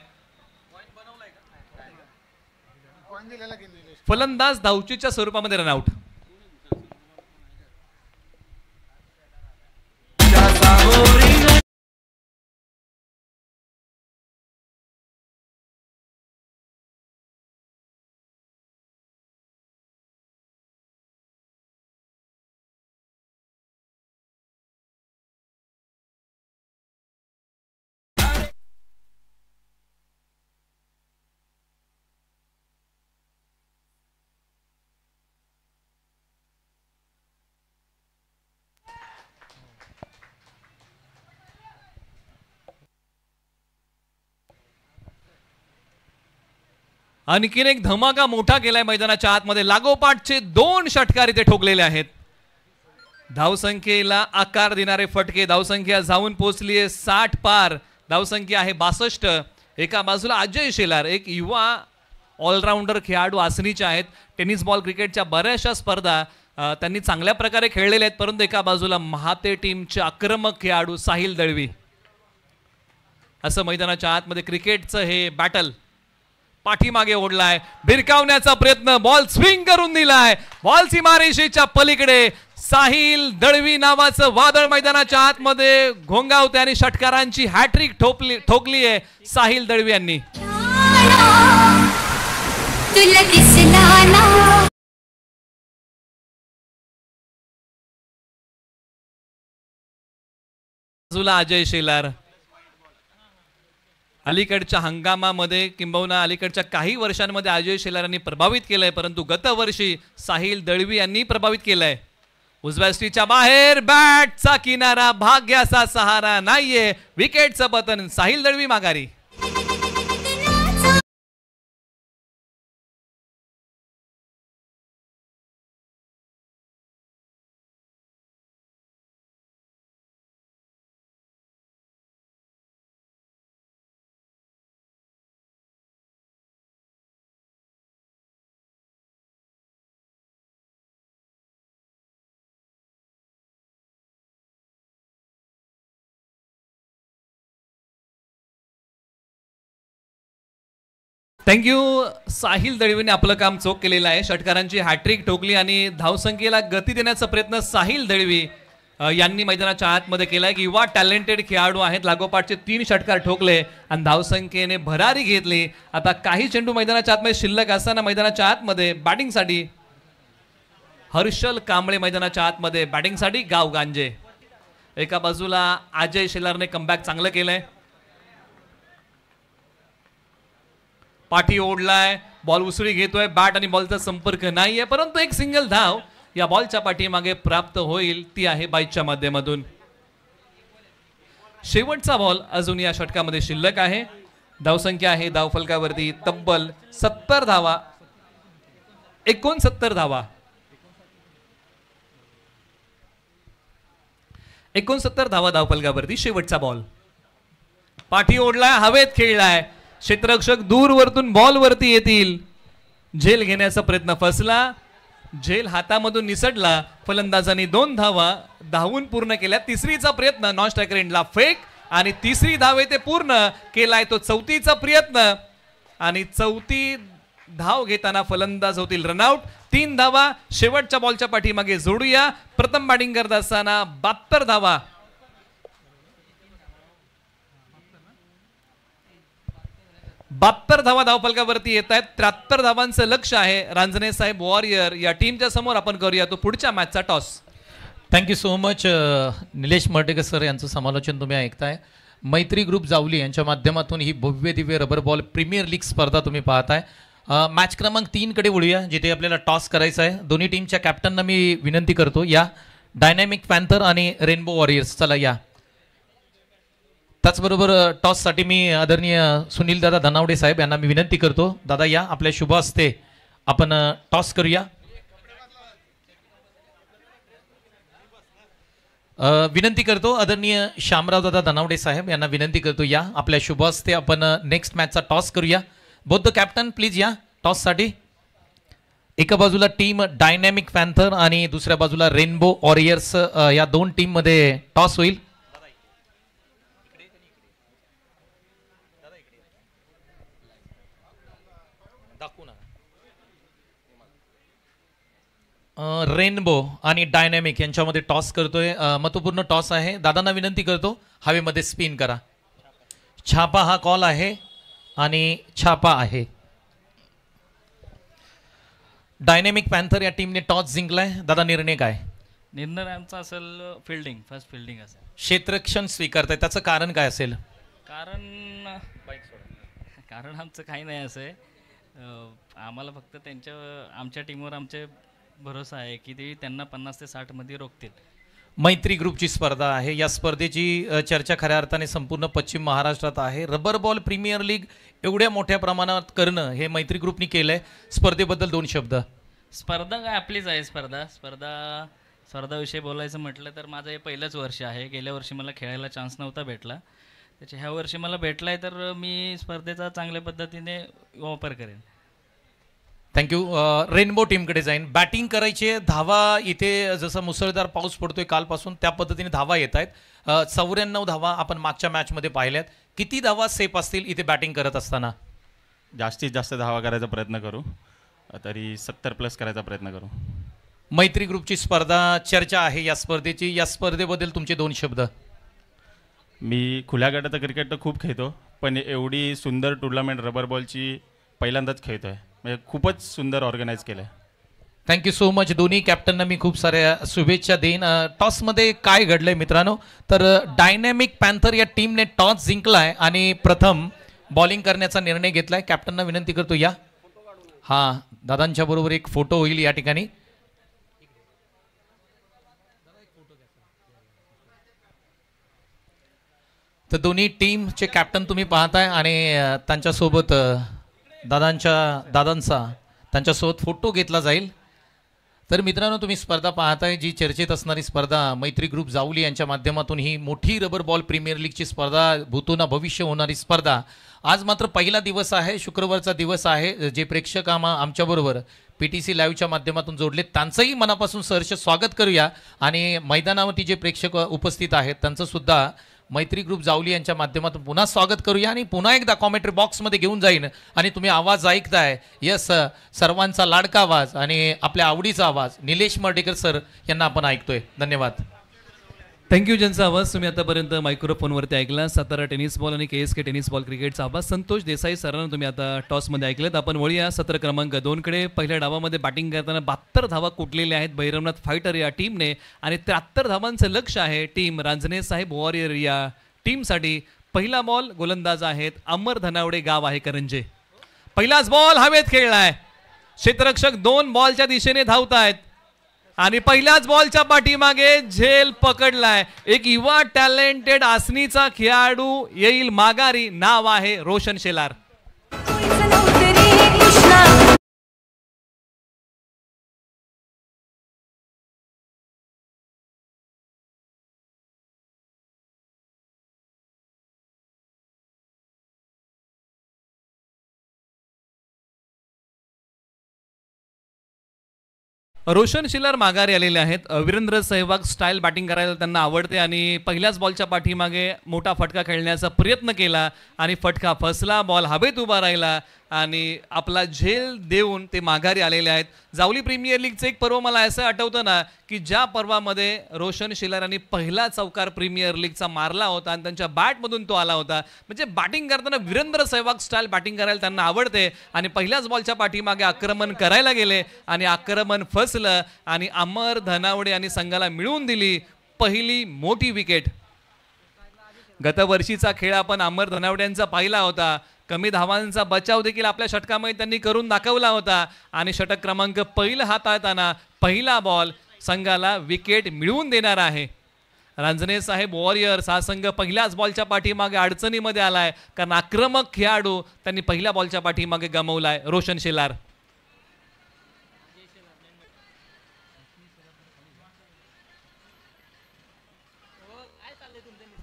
फलंदाज धावचीच्या स्वरूपामध्ये रनआउट. आणखीन एक धमाका मोठा केलाय मैदानाच्या आतमध्ये. लागोपाठचे 2 षटकार इथे ठोकलेले आहेत. धावसंख्येला आकार देणारे फटके. धावसंख्या जाऊन पोहोचली आहे 60 पार. धावसंख्या आहे 62. एका बाजूला अजय शेलार एक युवा ऑलराऊंडर खेळाडू आसनीचे आहेत. टेनिस बॉल क्रिकेटच्या बऱ्याचशा स्पर्धा त्यांनी चांगल्या प्रकारे खेळलेले आहेत. परंतु एका बाजूला महाते टीमचे आक्रमक खेळाडू साहिल दळवी. असं मैदानाच्या आतमध्ये क्रिकेटचं हे बॅटल पाठीमागे ओढलाय. भिरकावण्याचा प्रयत्न. बॉल स्विंग करून दिलाय. बॉल सीमारेषेच्या पलीकडे. साहिल दळवी नावाचं वादळ मैदानाच्या आतमध्ये घोंगावते आणि षटकारांची हॅट्रिक ठोकली आहे साहिल दळवी यांनी. बाजूला अजय शेलार. अलीकडच्या हंगामामध्ये किंबहुना अलीकडच्या काही वर्षांमध्ये अजय शेलार यांनी प्रभावित केलंय. परंतु गतवर्षी साहिल दळवी यांनी प्रभावित केलंय. उजव्या यष्टीच्या बाहेर बॅटचा किनारा. भाग्याचा सहारा नाहीये. विकेटचं पतन. साहिल दळवी माघारी. थँक्यू. साहिल दळवीने आपलं काम चोख केलेलं आहे. षटकारांची हॅट्रिक ठोकली आणि धावसंख्येला गती देण्याचा प्रयत्न साहिल दळवी यांनी मैदानाच्या आतमध्ये केलाय. युवा टॅलेंटेड खेळाडू आहेत, लागोपाठचे 3 षटकार ठोकले आणि धावसंख्येने भरारी घेतली. आता काही चेंडू मैदानाच्या आतमध्ये शिल्लक असताना मैदानाच्या आतमध्ये बॅटिंगसाठी हर्षल कांबळे मैदानाच्या आतमध्ये बॅटिंगसाठी गाव गांजे. एका बाजूला अजय शेलारने कमबॅक चांगलं केलंय, पाठी ओढलाय, बॉल उसळी घेतोय, बॅट आणि बॉलचा संपर्क नाहीये, परंतु एक सिंगल धाव या बॉलच्या पाठीमागे प्राप्त होईल, ती आहे बाईकच्या माध्यमातून. शेवटचा बॉल अजून या षटकामध्ये शिल्लक आहे. धावसंख्या आहे धावफलकावरती तब्बल 70 धावा, 69 धावा, 69 धावा धावफलकावरती. शेवटचा बॉल पाठी ओढलाय, हवेत खेळलाय, क्षेत्ररक्षक दूरवरतून बॉल वरती येतील, झेल घेण्याचा प्रयत्न फसला, झेल हातामधून निसटला. फलंदाजांनी 2 धावा धावून पूर्ण केल्या. तिसरीचा प्रयत्न नॉन स्ट्रायकर एंडला फेक आणि तिसरी धाव येते पूर्ण केलाय तो. चौथीचा प्रयत्न आणि चौथी धाव घेताना फलंदाज होतील रनआउट. 3 धावा शेवटच्या बॉलच्या पाठीमागे जोडूया. प्रथम बॅटिंग करत असताना 72 धावा, 72 धावा धावफलकावरती येत आहेत. 73 धावांचं लक्ष आहे रांजणे साहेब वॉरियर या टीमच्या समोर. आपण करूया तो पुढच्या मॅचचा toss. Thank you so much Nilesh Martekar sir यांचं समालोचन तुम्ही ऐकताय. मैत्री ग्रुप जावली यांच्या माध्यमातून ही भव्य Divya rubber ball premier league स्पर्धा तुम्ही पाहताय. मॅच क्रमांक 3 कडे वळूया, जिथे आपल्याला टॉस करायचा आहे. दोन्ही टीमच्या कॅप्टनना मी विनंती करतो, या डायनॅमिक पॅन्थर आणि रेनबो वॉरियर्स, चला या. त्याचबरोबर टॉससाठी मी आदरणीय सुनील दादा धनावडे साहेब यांना मी विनंती करतो, दादा या, आपल्या शुभ हस्ते आपण टॉस करूया. विनंती करतो आदरणीय श्यामराव दादा धनावडे साहेब यांना विनंती करतो, या आपल्या शुभ हस्ते आपण नेक्स्ट मॅचचा टॉस करूया. बोथ द कॅप्टन प्लीज या टॉससाठी. एका बाजूला टीम डायनॅमिक पॅन्थर आणि दुसऱ्या बाजूला रेनबो वॉरियर्स, या 2 टीममध्ये टॉस होईल. रेनबो आणि डायनॅमिक यांच्यामध्ये टॉस करतोय. महत्वपूर्ण टॉस आहे. दादांना विनंती करतो हवेमध्ये स्पिन करा. छापा हा कॉल आहे आणि छापा आहे. डायनॅमिक पॅन्थर या टीमने टॉस जिंकलाय. दादा निर्णय काय? निर्णय आमचा असेल फिल्डिंग, फर्स्ट फिल्डिंग असेल. क्षेत्ररक्षण स्वीकारताय, त्याचं कारण काय असेल? कारण आमचं काही नाही असं आहे. आम्हाला फक्त आमच्या टीमवर आमचे भरोसा आहे की ते त्यांना 50 ते 60 मध्ये रोखतील. मैत्री ग्रुपची स्पर्धा आहे. या स्पर्धेची चर्चा खऱ्या अर्थाने संपूर्ण पश्चिम महाराष्ट्रात आहे. रबर बॉल प्रीमियर लीग एवढ्या मोठ्या प्रमाणात करणं हे मैत्री ग्रुपनी केलंय. स्पर्धेबद्दल 2 शब्द. स्पर्धा काय आपलीच आहे. स्पर्धाविषयी बोलायचं म्हटलं तर माझं हे पहिलंच वर्ष आहे. गेल्या वर्षी मला खेळायला चान्स नव्हता भेटला, त्याच्या ह्या वर्षी मला भेटलाय, तर मी स्पर्धेचा चांगल्या पद्धतीने वापर करेन. थँक्यू. रेनबो टीमकडे जाईन. बॅटिंग करायची आहे. धावा इथे जसं मुसळधार पाऊस पडतोय कालपासून त्या पद्धतीने धावा येत आहेत. 94 धावा आपण मागच्या मॅचमध्ये पाहिल्यात. किती धावा सेफ असतील इथे बॅटिंग करत असताना? जास्तीत जास्त धावा करायचा प्रयत्न करू, तरी 70+ करायचा प्रयत्न करू. मैत्री ग्रुपची स्पर्धा, चर्चा आहे या स्पर्धेची. या स्पर्धेबद्दल तुमचे 2 शब्द. मी खुल्या गटाचं क्रिकेट तर खूप खेळतो, पण एवढी सुंदर टुर्नामेंट रबर बॉलची पहिल्यांदाच खेळतोय. म्हणजे खूपच सुंदर ऑर्गनाईज केलं आहे. Thank you so much. दोन्ही कॅप्टनना मी खूप साऱ्या शुभेच्छा देईन. टॉसमध्ये काय घडलंय मित्रांनो, तर डायनॅमिक पॅन्थर या टीमने टॉस जिंकलाय आणि प्रथम बॉलिंग करण्याचा निर्णय घेतलाय. कॅप्टनना विनंती करतो या. हां, दादांच्या बरोबर एक फोटो होईल या ठिकाणी. तर दोन्ही टीमचे कॅप्टन तुम्ही पाहताय आणि त्यांच्यासोबत दादांचा त्यांच्यासोबत फोटो घेतला जाईल. तर मित्रांनो, तुम्ही स्पर्धा पाहताय, जी चर्चेत असणारी स्पर्धा मैत्री ग्रुप जावली यांच्या माध्यमातून ही मोठी रबर बॉल प्रीमियर लीगची स्पर्धा, भूतोना भविष्य होणारी स्पर्धा. आज मात्र पहिला दिवस आहे, शुक्रवारचा दिवस आहे. जे प्रेक्षक आमच्याबरोबर PTC लाईव्हच्या माध्यमातून जोडले त्यांचंही मनापासून सहर्ष स्वागत करूया आणि मैदानावरती जे प्रेक्षक उपस्थित आहेत त्यांचं सुद्धा मैत्री ग्रुप जावली यांच्या माध्यमातून पुन्हा स्वागत करूया. आणि पुन्हा एकदा कॉमेंट्री बॉक्समध्ये घेऊन जाईन आणि तुम्ही आवाज ऐकताय, यस, सर्वांचा लाडका आवाज आणि आपल्या आवडीचा आवाज निलेश मर्टेकर सर यांना आपण ऐकतोय. धन्यवाद. थँक्यू. ज्यांचा आवाज तुम्ही आतापर्यंत मायक्रोफोनवरती ऐकला, सातारा टेनिस बॉल आणि KSK टेनिस बॉल क्रिकेटचा आवाज संतोष देसाई सरांना तुम्ही आता टॉसमध्ये ऐकलेत. आपण वळूया सत्र क्रमांक 2 कडे. पहिल्या डावामध्ये बॅटिंग करताना 72 धावा कुटलेल्या आहेत भैरवनाथ फायटर या टीमने आणि 73 धावांचं लक्ष आहे टीम रांजणे साहेब वॉरियर या टीमसाठी. पहिला बॉल गोलंदाज आहेत अमर धनावडे, गाव आहे करंजे. पहिलाच बॉल हवेत खेळलाय, क्षेत्ररक्षक 2 बॉलच्या दिशेने धावतायत आणि पहिल्याच बॉलच्या पाठीमागे झेल पकडलाय. एक युवा टॅलेंटेड आसनीचा खेळाडू येईल माघारी, नाव आहे रोशन शेलार. रोशन शिलार माघारी आलेले आहेत. वीरेंद्र सहवाग स्टाईल बॅटिंग करायला त्यांना आवडते आणि पहिल्याच बॉलच्या पाठीमागे मोठा फटका खेळण्याचा प्रयत्न केला आणि फटका फसला, बॉल हवेत उभा राहिला आणि आपला झेल देऊन ते माघारी आलेले आहेत. जावली प्रीमियर लीगचं एक पर्व मला असं आठवतं ना की ज्या पर्वामध्ये रोशन शिलार यांनी पहिला चौकार प्रीमियर लीगचा मारला होता आणि त्यांच्या बॅटमधून तो आला होता. म्हणजे बॅटिंग करताना वीरेंद्र सहवाग स्टाईल बॅटिंग करायला त्यांना आवडते आणि पहिल्याच बॉलच्या पाठीमागे आक्रमण करायला गेले आणि आक्रमण फसलं आणि अमर धनावडे यांनी संघाला मिळवून दिली पहिली मोठी विकेट. गतवर्षीचा खेळ आपण अमर धनावडे यांचा पाहिला होता. कमी धावांचा बचाव देखील आपल्या षटकामध्ये त्यांनी करून दाखवला होता आणि षटक क्रमांक पहिला हाताळताना पहिला बॉल संघाला विकेट मिळवून देणार आहे. रांजणे साहेब वॉरियर्स हा संघ पहिल्याच बॉलच्या पाठीमागे अडचणीमध्ये आलाय कारण आक्रमक खेळाडू त्यांनी पहिल्या बॉलच्या पाठीमागे गमावलाय रोशन शेलार.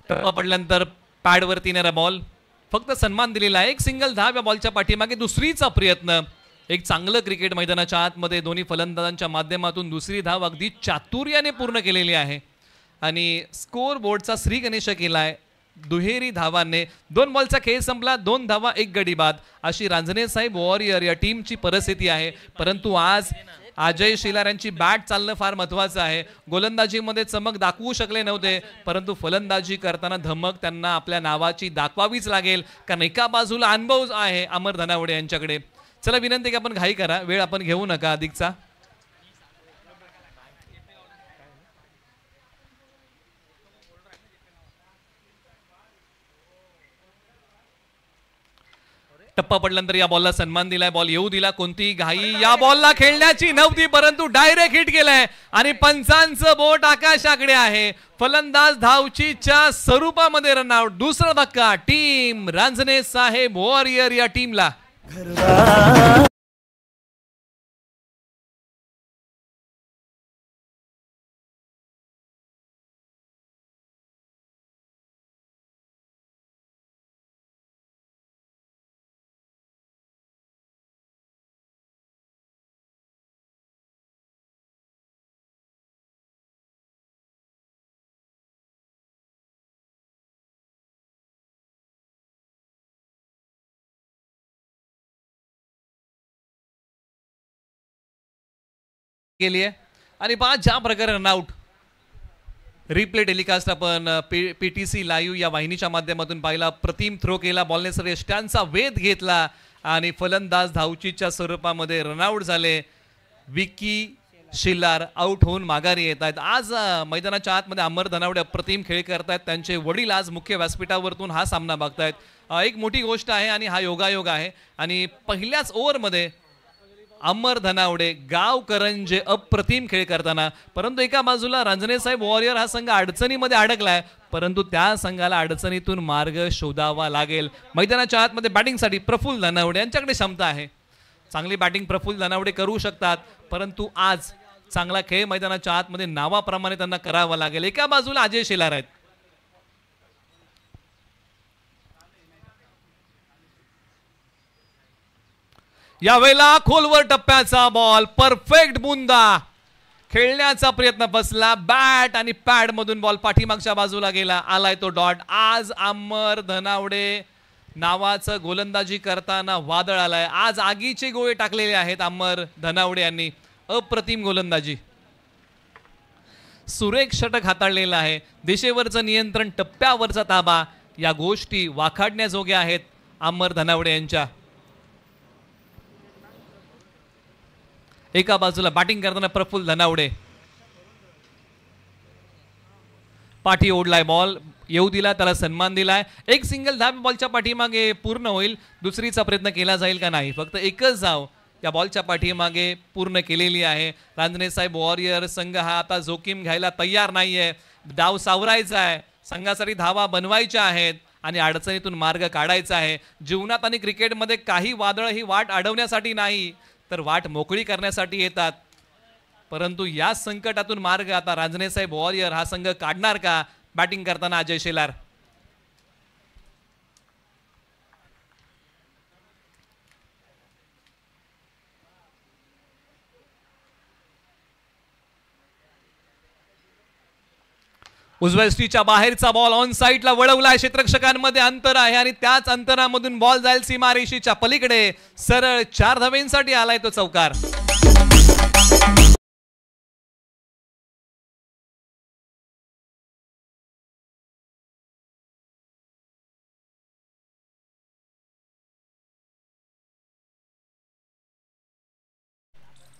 टप्पा पडल्यानंतर पॅडवरती येणारा बॉल फक्त सन्मान दिलेला आहे. एक सिंगल धाव या बॉलच्या पाठीमागे. दुसरीचा प्रयत्न, एक चांगलं क्रिकेट मैदानाच्या आतमध्ये दोन्ही फलंदाजांच्या माध्यमातून दुसरी धाव अगदी चातुर्याने पूर्ण केलेली आहे आणि स्कोर बोर्डचा श्री गणेश केलाय दुहेरी धावांनी. 2 बॉलचा खेळ संपला, 2 धावा 1 गडी बाद अशी रांजणे साहेब वॉरियर या टीमची परिस्थिती आहे. परंतु आज अजय शिलार यांची बॅट चालणं फार महत्त्वाचं आहे. गोलंदाजीमध्ये चमक दाखवू शकले नव्हते परंतु फलंदाजी करताना धमक त्यांना आपल्या नावाची दाखवावीच लागेल कारण एका बाजूला अनुभव आहे अमर धनावडे यांच्याकडे. चला विनंती की आपण घाई करा, वेळ आपण घेऊ नका अधिकचा. टप्पा पडल्यानंतर या बॉलला सन्मान दिलाय, बॉल येऊ दिला. कोणती घाई या बॉलला खेळण्याची नव्हती परंतु डायरेक्ट हिट केलाय आणि पंचांचं बोट आकाशाकडे आहे. फलंदाज धावचीच्या स्वरूपामध्ये रनआउट. दुसरा धक्का टीम रांजणे साहेब वॉरियर या टीमला. केली आहे आणि 5 ज्या प्रकारे रनआउट. रिप्ले टेलिकास्ट आपण PTC लाईव्ह या वाहिनीच्या माध्यमातून पाहिला. प्रतिम थ्रो केला, बॉलने श्रेष्ठांचा वेध घेतला आणि फलंदाज धावचीच्या स्वरूपामध्ये रनआउट झाले. विकी शिलार आउट होऊन माघारी येत आहेत. आज मैदानाच्या आतमध्ये अमर धनावडे अप्रतिम खेळ करतायत. त्यांचे वडील आज मुख्य व्यासपीठावरतून हा सामना बघतायत. एक मोठी गोष्ट आहे आणि हा योगायोग आहे आणि पहिल्याच ओव्हरमध्ये अमर धनावडे, गाव करंजे अप्रतिम खेळ करताना. परंतु एका बाजूला रांजणे साहेब वॉरियर हा संघ अडचणीमध्ये अडकलाय परंतु त्या संघाला अडचणीतून मार्ग शोधावा लागेल. मैदानाच्या आतमध्ये बॅटिंगसाठी प्रफुल्ल धनावडे यांच्याकडे क्षमता आहे. चांगली बॅटिंग प्रफुल्ल धनावडे करू शकतात परंतु आज चांगला खेळ मैदानाच्या आतमध्ये नावाप्रमाणे त्यांना करावा लागेल. एका बाजूला अजय शेलार आहेत. यावेळेला खोलवर टप्प्याचा बॉल, परफेक्ट बुंदा, खेळण्याचा प्रयत्न फसला. बॅट आणि पॅड मधून बॉल पाठीमागच्या बाजूला गेला, आलाय तो डॉट. आज अमर धनावडे नावाचं गोलंदाजी करताना वादळ आलाय. आज आगीचे गोळे टाकलेले आहेत अमर धनावडे यांनी. अप्रतिम गोलंदाजी. सुरेख षटक हाताळलेलं आहे. दिशेवरचं नियंत्रण, टप्प्यावरचा ताबा, या गोष्टी वाखाडण्याजोग्या आहेत अमर धनावडे यांच्या. एका बाजूला बॅटिंग करताना प्रफुल्ल धनावडे, पाठी ओढलाय, बॉल येऊ दिला, त्याला सन्मान दिलाय. एक सिंगल धाव बॉलच्या पाठीमागे पूर्ण होईल. दुसरीचा प्रयत्न केला जाईल का नाही, फक्त एकच धाव या बॉलच्या पाठीमागे पूर्ण केलेली आहे. रांजणे साहेब वॉरियर संघ हा आता जोखीम घ्यायला तयार नाहीये. डाव सावरायचा आहे, संघासाठी धावा बनवायच्या आहेत आणि अडचणीतून मार्ग काढायचा आहे. जीवनात आणि क्रिकेटमध्ये काही वादळ ही वाट अडवण्यासाठी नाही तर वाट मोकळी करण्यासाठी येतात. परंतु या संकटातून मार्ग आता रांजणे साहेब वॉरियर हा संघ काढणार का? बॅटिंग करताना अजय शेलार. उजव्या स्टीच्या बाहेरचा बॉल ऑन साईडला वळवलाय. क्षेत्ररक्षकांमध्ये अंतर आहे आणि त्याच अंतरामधून बॉल जाईल सीमारेषेच्या पलीकडे. सरळ 4 धावेंसाठी आलाय तो चौकार.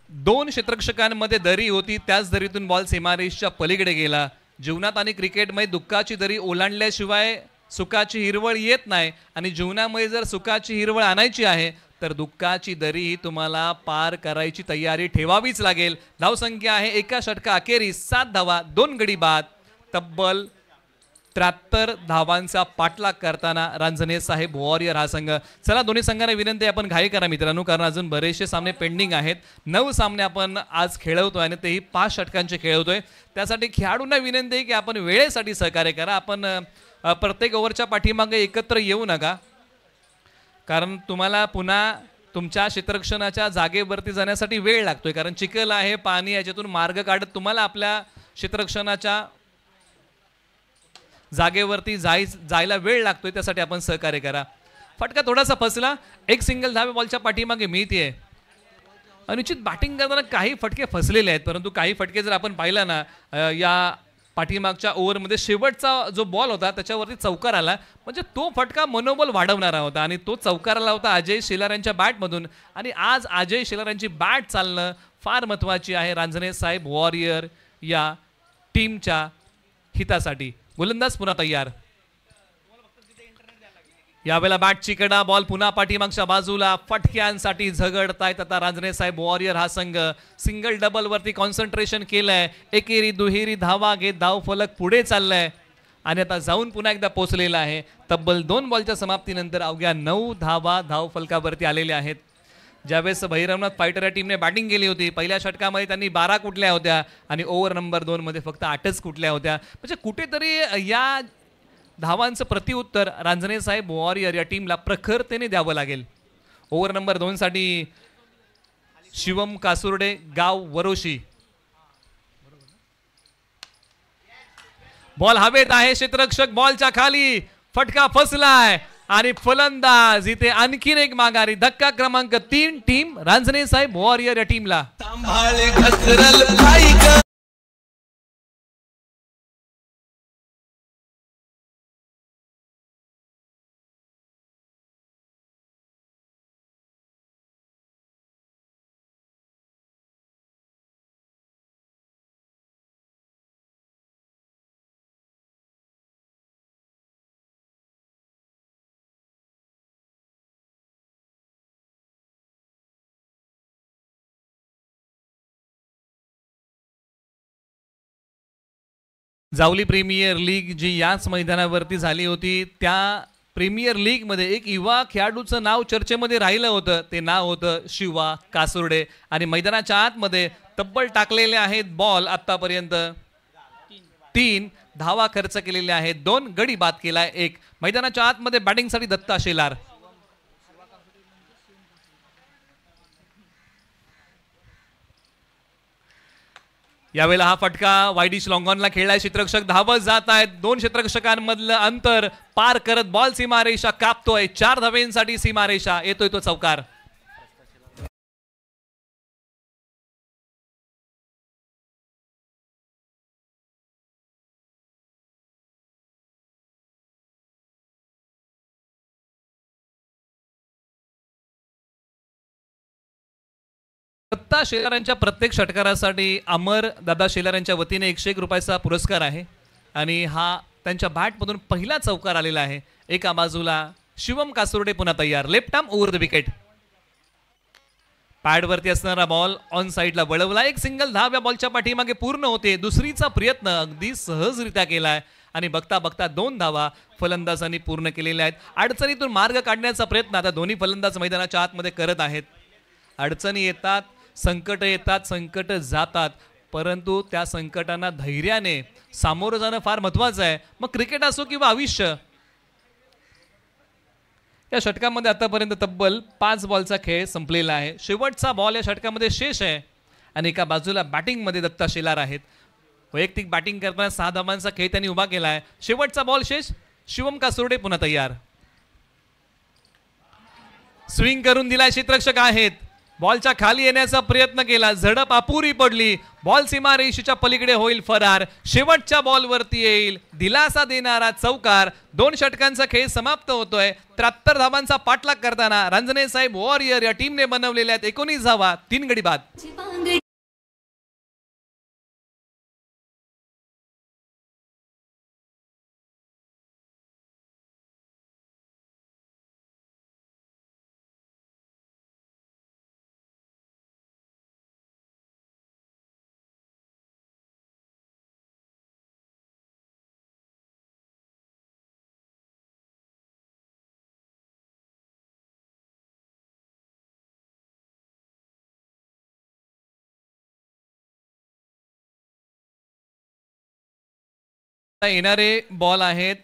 दोन क्षेत्ररक्षकांमध्ये दरी होती, त्याच दरीतून बॉल सीमारेषेच्या पलीकडे गेला. जीवनात आणि क्रिकेटमध्ये दुःखाची दरी ओलांडल्याशिवाय सुखाची हिरवळ येत नाही आणि जीवनामध्ये जर सुखाची हिरवळ आणायची आहे तर दुःखाची दरी ही तुम्हाला पार करायची तयारी ठेवावीच लागेल. धावसंख्या आहे एका षटका अखेरीस 7 धावा, 2 गडी बाद. तब्बल 73 धावांचा पाठलाग करताना रांजणे साहेब वॉरियर हा संघ. चला दोन्ही संघांना विनंती आहे आपण घाई करा मित्रांनो, कारण अजून बरेचसे सामने पेंडिंग आहेत. 9 सामने आपण आज खेळवतोय आणि तेही 5 षटकांचे खेळवतोय. त्यासाठी खेळाडूंना विनंती आहे की आपण वेळेसाठी सहकार्य करा. आपण प्रत्येक ओव्हरच्या पाठीमागे एकत्र येऊ नका, कारण तुम्हाला पुन्हा तुमच्या क्षेत्ररक्षणाच्या जागेवरती जाण्यासाठी वेळ लागतोय. कारण चिखल आहे, पाणी, याच्यातून मार्ग काढत तुम्हाला आपल्या क्षेत्ररक्षणाच्या जागेवरती जायला वेळ लागतोय. त्यासाठी आपण सहकार्य करा. फटका थोडासा फसला. एक सिंगल धावे बॉलच्या पाठीमागे मिळतीये. अनुचित बॅटिंग करताना काही फटके फसलेले आहेत, परंतु काही फटके जर आपण पाहिला ना, या पाठीमागच्या ओव्हरमध्ये शेवटचा जो बॉल होता त्याच्यावरती चौकार आला, म्हणजे तो फटका मनोबल वाढवणारा होता आणि तो चौकार आला होता अजय शेलार यांच्या बॅटमधून. आणि आज अजय शेलार यांची बॅट चालणं फार महत्त्वाची आहे रांजणे साहेब वॉरियर या टीमच्या हितासाठी. गोलंदाज पुन्हा तयार. यावेळेला बॅटची कडा, बॉल पुन्हा पाठीमागच्या बाजूला. फटक्यांसाठी झगडतायत आता रांजणे साहेब वॉरियर हा संघ. सिंगल डबल वरती कॉन्सन्ट्रेशन केलंय. एकेरी दुहेरी धावा घेत धाव फलक पुढे चाललाय आणि आता जाऊन पुन्हा एकदा पोहोचलेला आहे. तब्बल 2 बॉलच्या समाप्तीनंतर अवघ्या 9 धावा धाव फलकावरती आलेल्या आहेत. ज्यावेळेस भैरवनाथ फायटर या टीमने बॅटिंग केली होती, पहिल्या षटकामध्ये त्यांनी 12 कुठल्या होत्या आणि ओव्हर नंबर 2 मध्ये फक्त 8च कुठल्या होत्या. म्हणजे कुठेतरी या धावांचं प्रतिउत्तर रांजणे साहेब वॉरियर या टीमला प्रखरतेने द्यावं लागेल. ओव्हर नंबर 2 साठी शिवम कासुर्डे, गाव वरोशी. बॉल हवेत आहे, क्षेत्ररक्षक बॉलच्या खाली, फटका फसलाय आणि फलंदाज इथे आणखीन एक माघारी. धक्का क्रमांक 3 टीम रांजणे साहेब वॉरियर या टीमला. जावली प्रीमियर लीग जी याच मैदानावरती झाली होती, त्या प्रीमियर लीग मध्ये एक युवा खेळाडूचं नाव चर्चेमध्ये राहिलं होतं. ते नाव होतं शिवा कासुर्डे आणि मैदानाच्या आतमध्ये तब्बल टाकलेले आहेत बॉल आतापर्यंत 3 धावा खर्च केलेले आहेत, 2 गडी बाद केलाय 1. मैदानाच्या आतमध्ये बॅटिंगसाठी दत्ता शेलार. यावेळेला हा फटका वाईडिश लॉंगॉनला खेळलाय. क्षेत्ररक्षक धावत जात आहेत. 2 क्षेत्ररक्षकांमधलं अंतर पार करत बॉल सीमारेषा कापतोय. 4 धावेंसाठी सीमारेषा येतोय तो चौकार. दत्ता शेलारांच्या प्रत्येक षटकारासाठी अमर दादा शेलार यांच्या वतीने 101 रुपयाचा पुरस्कार आहे आणि हा त्यांच्या बॅटमधून पहिला चौकार आलेला आहे. एका बाजूला शिवम कासुर्डे पुन्हा तयार. Left arm over the wicket. पॅडवरती असणारा बॉल ऑन साईडला वळवला. एक सिंगल धाव या बॉलच्या पाठीमागे पूर्ण होते. दुसरीचा प्रयत्न अगदी सहजरित्या केलाय आणि बघता बघता 2 धावा फलंदाजांनी पूर्ण केलेल्या आहेत. अडचणीतून मार्ग काढण्याचा प्रयत्न आता दोन्ही फलंदाज मैदानाच्या आतमध्ये करत आहेत. अडचणी येतात, संकट येतात, संकट जातात, परंतु त्या संकटांना धैर्याने सामोरं जाणं फार महत्वाचं आहे. मग क्रिकेट असो किंवा आयुष्य. या षटकामध्ये आतापर्यंत तब्बल 5 बॉलचा खेळ संपलेला आहे. शेवटचा बॉल या षटकामध्ये शेष आहे आणि एका बाजूला बॅटिंगमध्ये दत्ता शेलार आहेत. वैयक्तिक बॅटिंग करताना 6 धावांचा खेळ त्यांनी उभा केला आहे. शेवटचा बॉल शेष. शिवम कासुर्डे पुन्हा तयार. स्विंग करून दिला. क्षेत्ररक्षक आहेत. बॉलच्या खाली येण्याचा प्रयत्न केला. झडप अपुरी पडली. बॉल सीमारेषेच्या पलीकडे होईल फरार. शेवटच्या बॉलवरती येईल दिलासा देणारा चौकार. 2 षटकांचा खेळ समाप्त होतोय. 73 धावांचा पाठलाग करताना रांजणे साहेब वॉरियर या टीमने बनवलेल्या आहेत 19 धावा, 3 गडी बाद. येणारे बॉल आहेत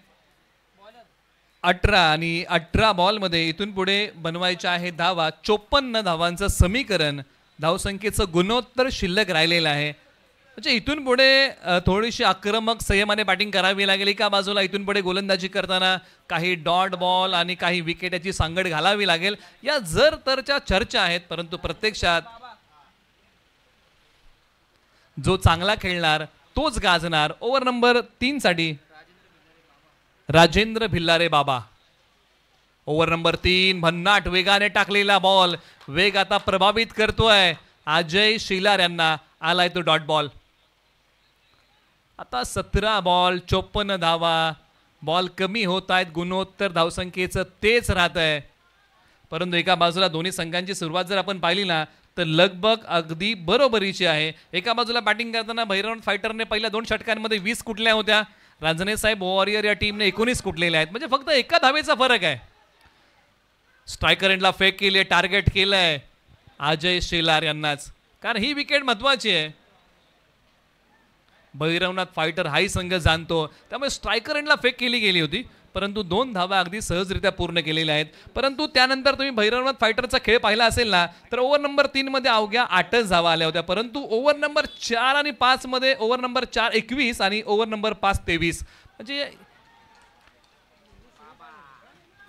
18 आणि 18 बॉलमध्ये इथून पुढे बनवायचे आहेत धावा. 54 धावांचं समीकरण. धावसंख्येचं गुणोत्तर शिल्लक राहिलेलं आहे. म्हणजे इथून पुढे थोडीशी आक्रमक संयमाने बॅटिंग करावी लागेल. एका बाजूला इथून पुढे गोलंदाजी करताना काही डॉट बॉल आणि काही विकेटाची सांगड घालावी लागेल. या जर तरच्या चर्चा आहेत, परंतु प्रत्यक्षात जो चांगला खेळणार तोच गाजणार. ओव्हर नंबर 3 साठी राजेंद्र भिल्लारे बाबा. ओव्हर नंबर 3 भन्नाट वेगाने टाकलेला बॉल. वेग आता प्रभावित करतोय अजय शेलार यांना. आलाय तो डॉट बॉल. आता 17 बॉल 54 धावा. बॉल कमी होत आहेत. गुणोत्तर धावसंख्येचं तेच राहत आहे. परंतु एका बाजूला दोन्ही संघांची सुरुवात जर आपण पाहिली ना तर लगभग अगदी बरोबरीची आहे. एका बाजूला बॅटिंग करताना भैरवनाथ फायटरने पहिल्या 2 षटकांमध्ये 20 कुठल्या होत्या. रांजणे साहेब वॉरियर या टीमने 19 कुठलेल्या आहेत. म्हणजे फक्त एका धावेचा फरक आहे. स्ट्रायकर एंडला फेक केली, टार्गेट केलंय अजय शेलार यांनाच, कारण ही विकेट महत्वाची आहे. भैरवनाथ फायटर हाही संघ जाणतो, त्यामुळे स्ट्रायकर एंडला फेक केली गेली होती, परंतु 2 धावा अगदी सहजरित्या पूर्ण केलेल्या आहेत. परंतु त्यानंतर तुम्ही भैरवनाथ फायटरचा खेळ पाहिला असेल ना तर ओव्हर नंबर 3 मध्ये अवघ्या 8च धावा आल्या होत्या. परंतु ओव्हर नंबर 4 आणि 5 मध्ये ओव्हर नंबर 4 21 आणि ओव्हर नंबर 5 23. म्हणजे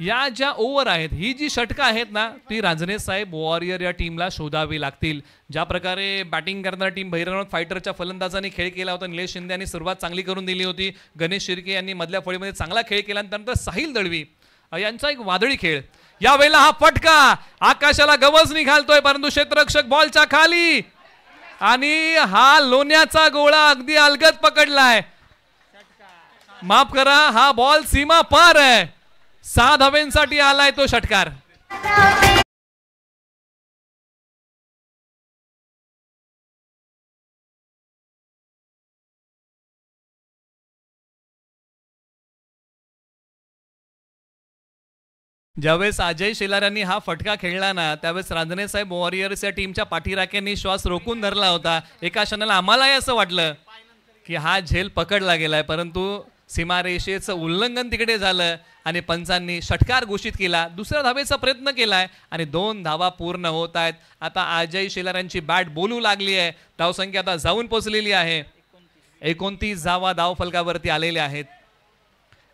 या ज्या ओव्हर आहेत, ही जी षटकं आहेत ना ती रांजणे साहेब वॉरियर या टीमला शोधावी लागतील. ज्या प्रकारे बॅटिंग करणारी टीम भैरवनाथ फायटरच्या फलंदाजांनी खेळ केला होता. निलेश शिंदे यांनी सुरुवात चांगली करून दिली होती. गणेश शिर्के यांनी मधल्या फळीमध्ये चांगला खेळ केला. त्यानंतर साहिल दळवी यांचा एक वादळी खेळ. यावेळेला हा फटका आकाशाला गवसणी घालतोय, परंतु क्षेत्ररक्षक बॉलच्या खाली आणि हा लोण्याचा गोळा अगदी अलगद पकडलाय. माफ करा, हा बॉल सीमा पार आहे. 6 धावेंसाठी आलाय तो षटकार. ज्यावेळेस अजय शेलार यांनी हा फटका खेळला ना त्यावेळेस रांजणे साहेब वॉरियर्स या टीमच्या पाठीराख्यांनी श्वास रोखून धरला होता. एका क्षणाला आम्हालाही असं वाटलं की हा झेल पकडला गेलाय, परंतु सीमारेषेचं उल्लंघन तिकडे झालं आणि पंचांनी षटकार घोषित केला. दुसऱ्या धावेचा प्रयत्न केलाय आणि 2 धावा पूर्ण होत आहेत. आता अजय शेलार यांची बॅट बोलू लागली आहे. धावसंख्या आता जाऊन पोहोचलेली आहे. 29 धावा धावफलकावरती आलेल्या आहेत.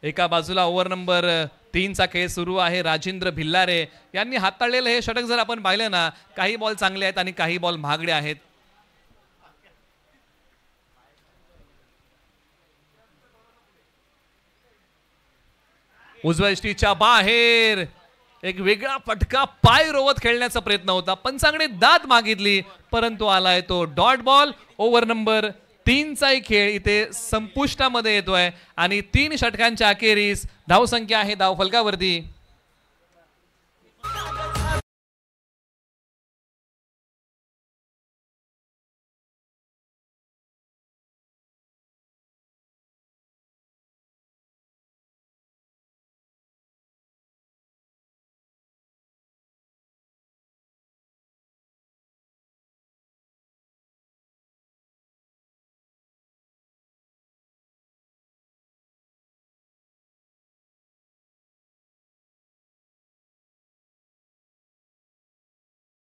एका बाजूला ओव्हर नंबर 3 चा खेळ सुरू आहे. राजेंद्र भिल्लारे यांनी हाताळलेलं हे षटक जर आपण पाहिलं ना, काही बॉल चांगले आहेत आणि काही बॉल महागडे आहेत. उजव्या यष्टीच्या बाहेर एक वेगळा फटका पाय रोवत खेळण्याचा प्रयत्न होता, पंचांकडे दाद मागितली, परंतु आलाय तो डॉट बॉल. ओव्हर नंबर 3चाही खेळ इथे संपुष्टामध्ये येतोय आणि 3 षटकांच्या अखेरीस धावसंख्या आहे धावफलकावरती.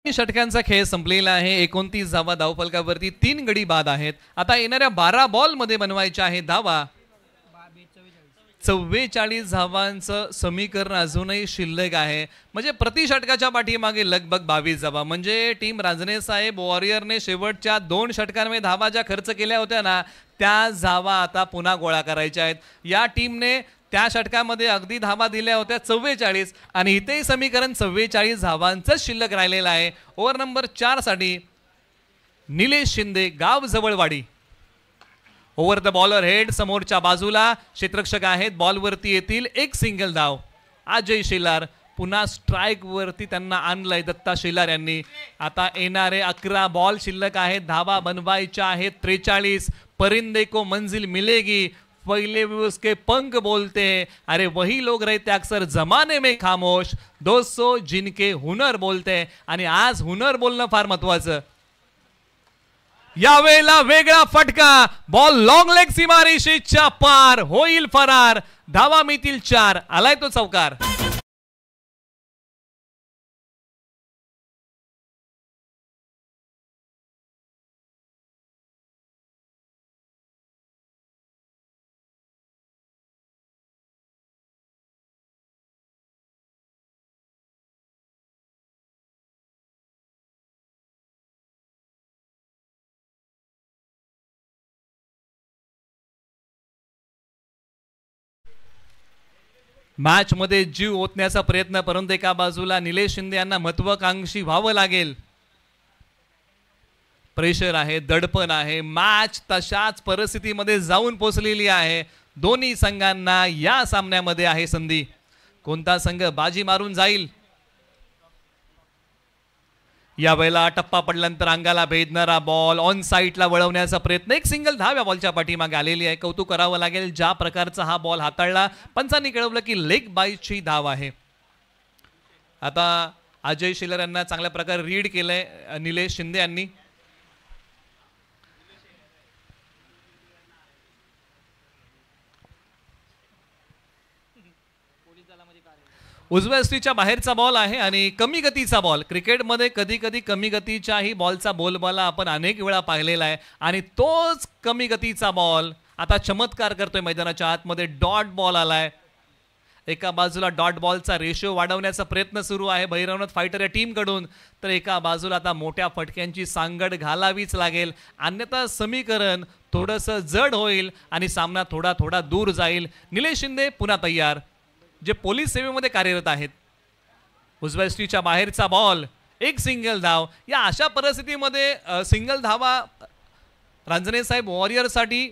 षटकांचा खेळ संपलेला आहे. 29 धावा धावफलकावरती, 3 गडी बाद आहेत. आता येणाऱ्या 12 बॉल मध्ये बनवायच्या आहे धावा. 44 धावांचं समीकरण अजूनही शिल्लक आहे. म्हणजे प्रति षटकाच्या पाठीमागे लगभग 22 धावा. म्हणजे टीम रांजणे साहेब वॉरियरने शेवटच्या 2 षटकांमध्ये धावा ज्या खर्च केल्या होत्या ना, त्या धावा आता पुन्हा गोळा करायच्या आहेत. या टीमने त्या षटकामध्ये अगदी धावा दिल्या होत्या 44 आणि इथेही समीकरण 44 धावांचं शिल्लक राहिलेलं आहे. ओव्हर नंबर 4 साठी निलेश शिंदे, गाव जवळवाडी. ओव्हर द बॉलर हेड, समोरच्या बाजूला क्षेत्ररक्षक आहेत, बॉलवरती येतील, एक सिंगल धाव. अजय शेलार पुन्हा स्ट्राईक वरती त्यांना आणलंय दत्ता शेलार यांनी. आता येणारे 11 बॉल शिल्लक आहेत, धावा बनवायच्या आहेत 43. परिंदे को मंजिल मिलेगी, पहले भी उसके पंख बोलते हैं, अरे वही लोग रहते अक्सर जमाने में खामोश, दोस्तों जिनके हुनर बोलते हैं. आणि आज हुनर बोलणं फार महत्वाचं. यावेळेला वेगळा फटका, बॉल लॉंग लेग सीमारेषेच्या पार, होईल फरार, धावा मिळतील 4. आलाय तो चौकार. मॅच मध्ये जीव ओतण्याचा प्रयत्न, परंतु एका बाजूला निलेश शिंदे यांना महत्वाकांक्षी व्हावं लागेल. प्रेशर आहे, दडपण आहे, मॅच तशाच परिस्थितीमध्ये जाऊन पोहोचलेली आहे. दोन्ही संघांना या सामन्यामध्ये आहे संधी. कोणता संघ बाजी मारून जाईल? यावेळेला टप्पा पडल्यानंतर अंगाला भेदणारा बॉल ऑन साईडला वळवण्याचा प्रयत्न, एक सिंगल धाव या बॉलच्या पाठीमागे आलेली आहे. कौतुक करावं लागेल ज्या प्रकारचा हा बॉल हाताळला. पंचांनी कळवलं की लेग बायची धाव आहे. आता अजय शेलार यांना चांगल्या प्रकारे रीड केलंय निलेश शिंदे यांनी. उजव्या स्त्रीच्या बाहेरचा बॉल आहे आणि कमी गतीचा बॉल. क्रिकेटमध्ये कधी कधी कमी गतीच्याही बॉलचा बोलबाला आपण अनेक वेळा पाहिलेला आहे आणि तोच कमी गतीचा बॉल आता चमत्कार करतोय मैदानाच्या आतमध्ये. डॉट बॉल आलाय. एका बाजूला डॉट बॉलचा रेशो वाढवण्याचा प्रयत्न सुरू आहे भैरवनाथ फायटर या टीम कडून, तर एका बाजूला आता मोठ्या फटक्यांची सांगड घालावीच लागेल, अन्यथा समीकरण थोडंसं जड होईल आणि सामना थोडा थोडा दूर जाईल. निलेश शिंदे पुन्हा तयार, जे पोलीस सेवेमध्ये कार्यरत आहेत. उजव्या स्त्रीच्या बाहेरचा बॉल, एक सिंगल धाव. या अशा परिस्थितीमध्ये सिंगल धावा रांजणे साहेब वॉरियरसाठी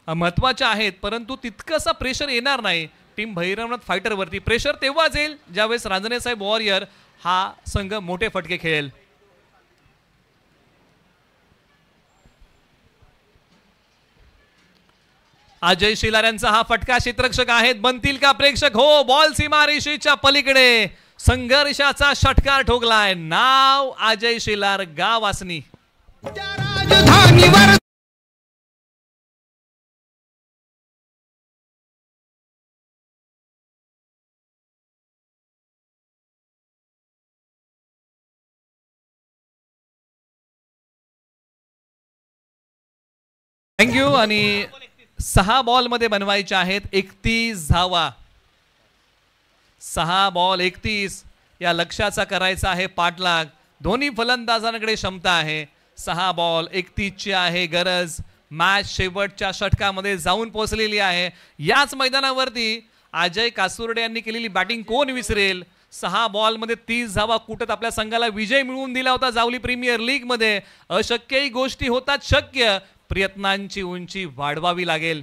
महत्त्वाच्या आहेत, परंतु तितकंसा प्रेशर येणार नाही टीम भैरवनाथ फायटरवरती. प्रेशर तेव्हाच येईल ज्यावेळेस रांजणे साहेब वॉरियर हा संघ मोठे फटके खेळेल. अजय शेलार यांचा हा फटका, क्षेत्ररक्षक आहेत, बनतील का प्रेक्षक? हो, बॉल सीमारेषेच्या पलीकडे, संघर्षाचा षटकार ठोकलाय. नाव अजय शेलार, गाव आसनी. थँक्यू. आणि 6 बॉल मध्ये बनवायचे आहेत 31 धावा. 6 बॉल 31 या लक्ष्याचा करायचा आहे पाठलाग. दोन्ही फलंदाजांकडे क्षमता आहे. 6 बॉल 31 ची आहे गरज. मॅच शेवटच्या षटकामध्ये जाऊन पोहोचलेली आहे. याच मैदानावरती अजय कासुर्डे यांनी केलेली बॅटिंग कोण विसरेल. 6 बॉलमध्ये 30 धावा कुठत आपल्या संघाला विजय मिळवून दिला होता जावली प्रीमियर लीग मध्ये. अशक्यही गोष्टी होतात शक्य, प्रयत्नांची उंची वाढवावी लागेल.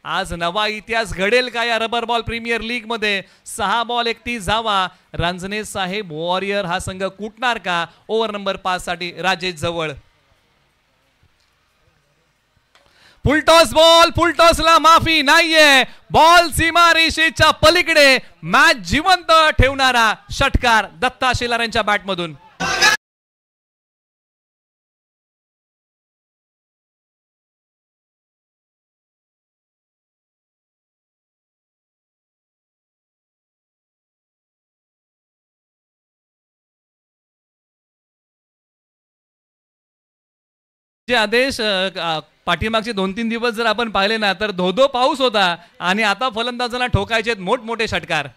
आज नवा इतिहास घडेल का या रबर बॉल प्रीमियर लीग मध्ये. 6 बॉल 31 धावा. रांजणे साहेब वॉरियर हा संघ कुटणार का. ओव्हर नंबर 5 साठी राजेश जवळ. फुलटॉस बॉल, फुलटॉसला माफी नाहीये. बॉल सीमारेषेच्या पलीकडे मॅच जिवंत ठेवणारा षटकार दत्ता शेलार यांच्या बॅटमधून. आदेश पाठीमागचे 2-3 दिवस जर आपण पाहिले ना तर धोधो पाऊस होता आणि आता फलंदाजांना ठोकायचे मोठमोठे षटकार.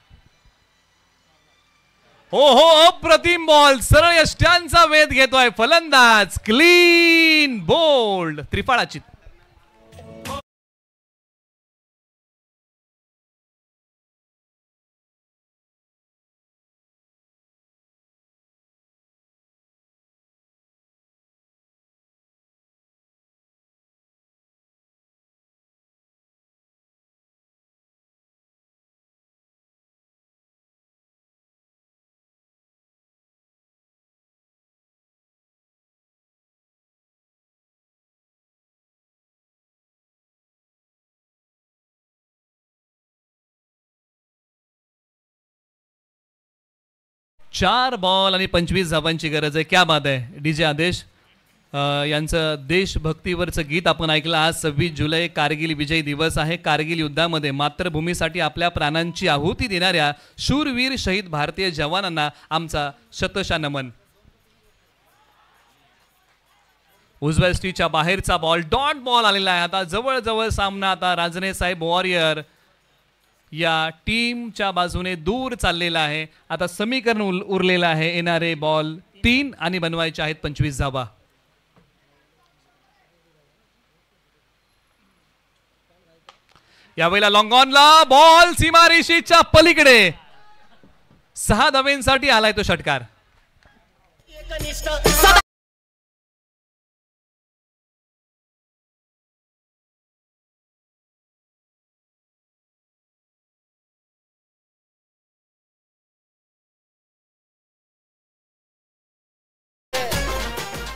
हो हो, अप्रतिम बॉल, सरळ यष्ट्यांचा वेध घेतोय फलंदाज. क्लीन बोल्ड, त्रिफळाची. चार बॉल आणि 25 धावांची गरज आहे. क्या बात आहे. डीजे आदेश यांचं देशभक्तीवरचं गीत आपण ऐकलं. आज 26 जुलै कारगिल विजय दिवस आहे. कारगिल युद्धामध्ये मातृभूमीसाठी आपल्या प्राणांची आहुती देणाऱ्या शूरवीर शहीद भारतीय जवानांना आमचा शतशः नमन. उजव्या स्टीच्या बाहेरचा बॉल, डॉट बॉल आलेला आहे. आता जवळजवळ सामना आता रांजणे साहेब वॉरियर या टीमच्या बाजूने दूर चाललेला आहे. आता समीकरण उरलेलं आहे. येणारे बॉल 3 आणि बनवायचे आहेत 25 धावा. यावेळेला लॉंग ऑनला बॉल सीमारेषेच्या पलीकडे. 6 धावेंसाठी आलाय तो षटकार.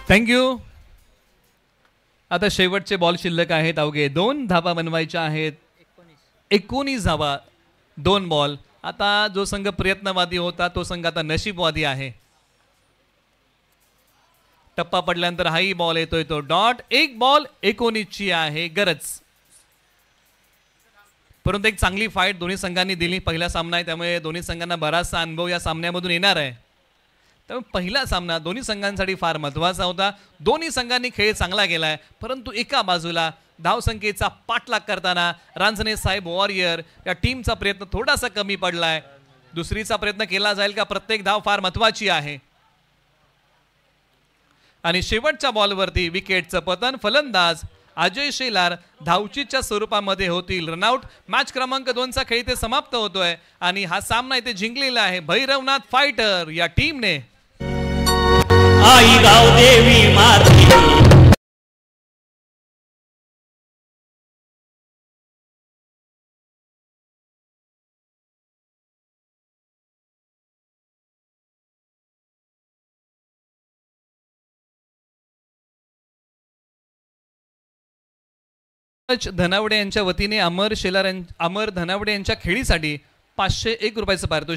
थँक्यू. आता शेवटचे बॉल शिल्लक आहेत. अवघे 2 धावा बनवायच्या आहेत. 19 धावा, 2 बॉल. आता जो संघ प्रयत्नवादी होता तो संघ आता नशीबवादी आहे. टप्पा पडल्यानंतर हाही बॉल येतोय तो डॉट. 1 बॉल 19 ची आहे गरज. परंतु एक चांगली फाईट दोन्ही संघांनी दिली. पहिला सामना आहे त्यामुळे दोन्ही संघांना बराचसा अनुभव या सामन्यामधून येणार आहे. त्यामुळे पहिला सामना दोन्ही संघांसाठी फार महत्त्वाचा होता. दोन्ही संघांनी खेळ चांगला केलाय. परंतु एका बाजूला धावसंख्येचा पाठलाग करताना रांजणे साहेब वॉरियर या टीमचा प्रयत्न थोडासा कमी पडलाय. दुसरीचा प्रयत्न केला जाईल का. प्रत्येक धाव फार महत्त्वाची आहे. आणि शेवटच्या बॉलवरती विकेटचं पतन. फलंदाज अजय शेलार धावचीच्या स्वरूपामध्ये होतील रनआउट. मॅच क्रमांक 2 चा खेळ इथे समाप्त होतोय आणि हा सामना इथे जिंकलेला आहे भैरवनाथ फायटर या टीमने. आई गावदेवी माती धनावडे यांच्या वतीने अमर धनावडे यांच्या खेळीसाठी 501 रुपयाचं पारितोषिक.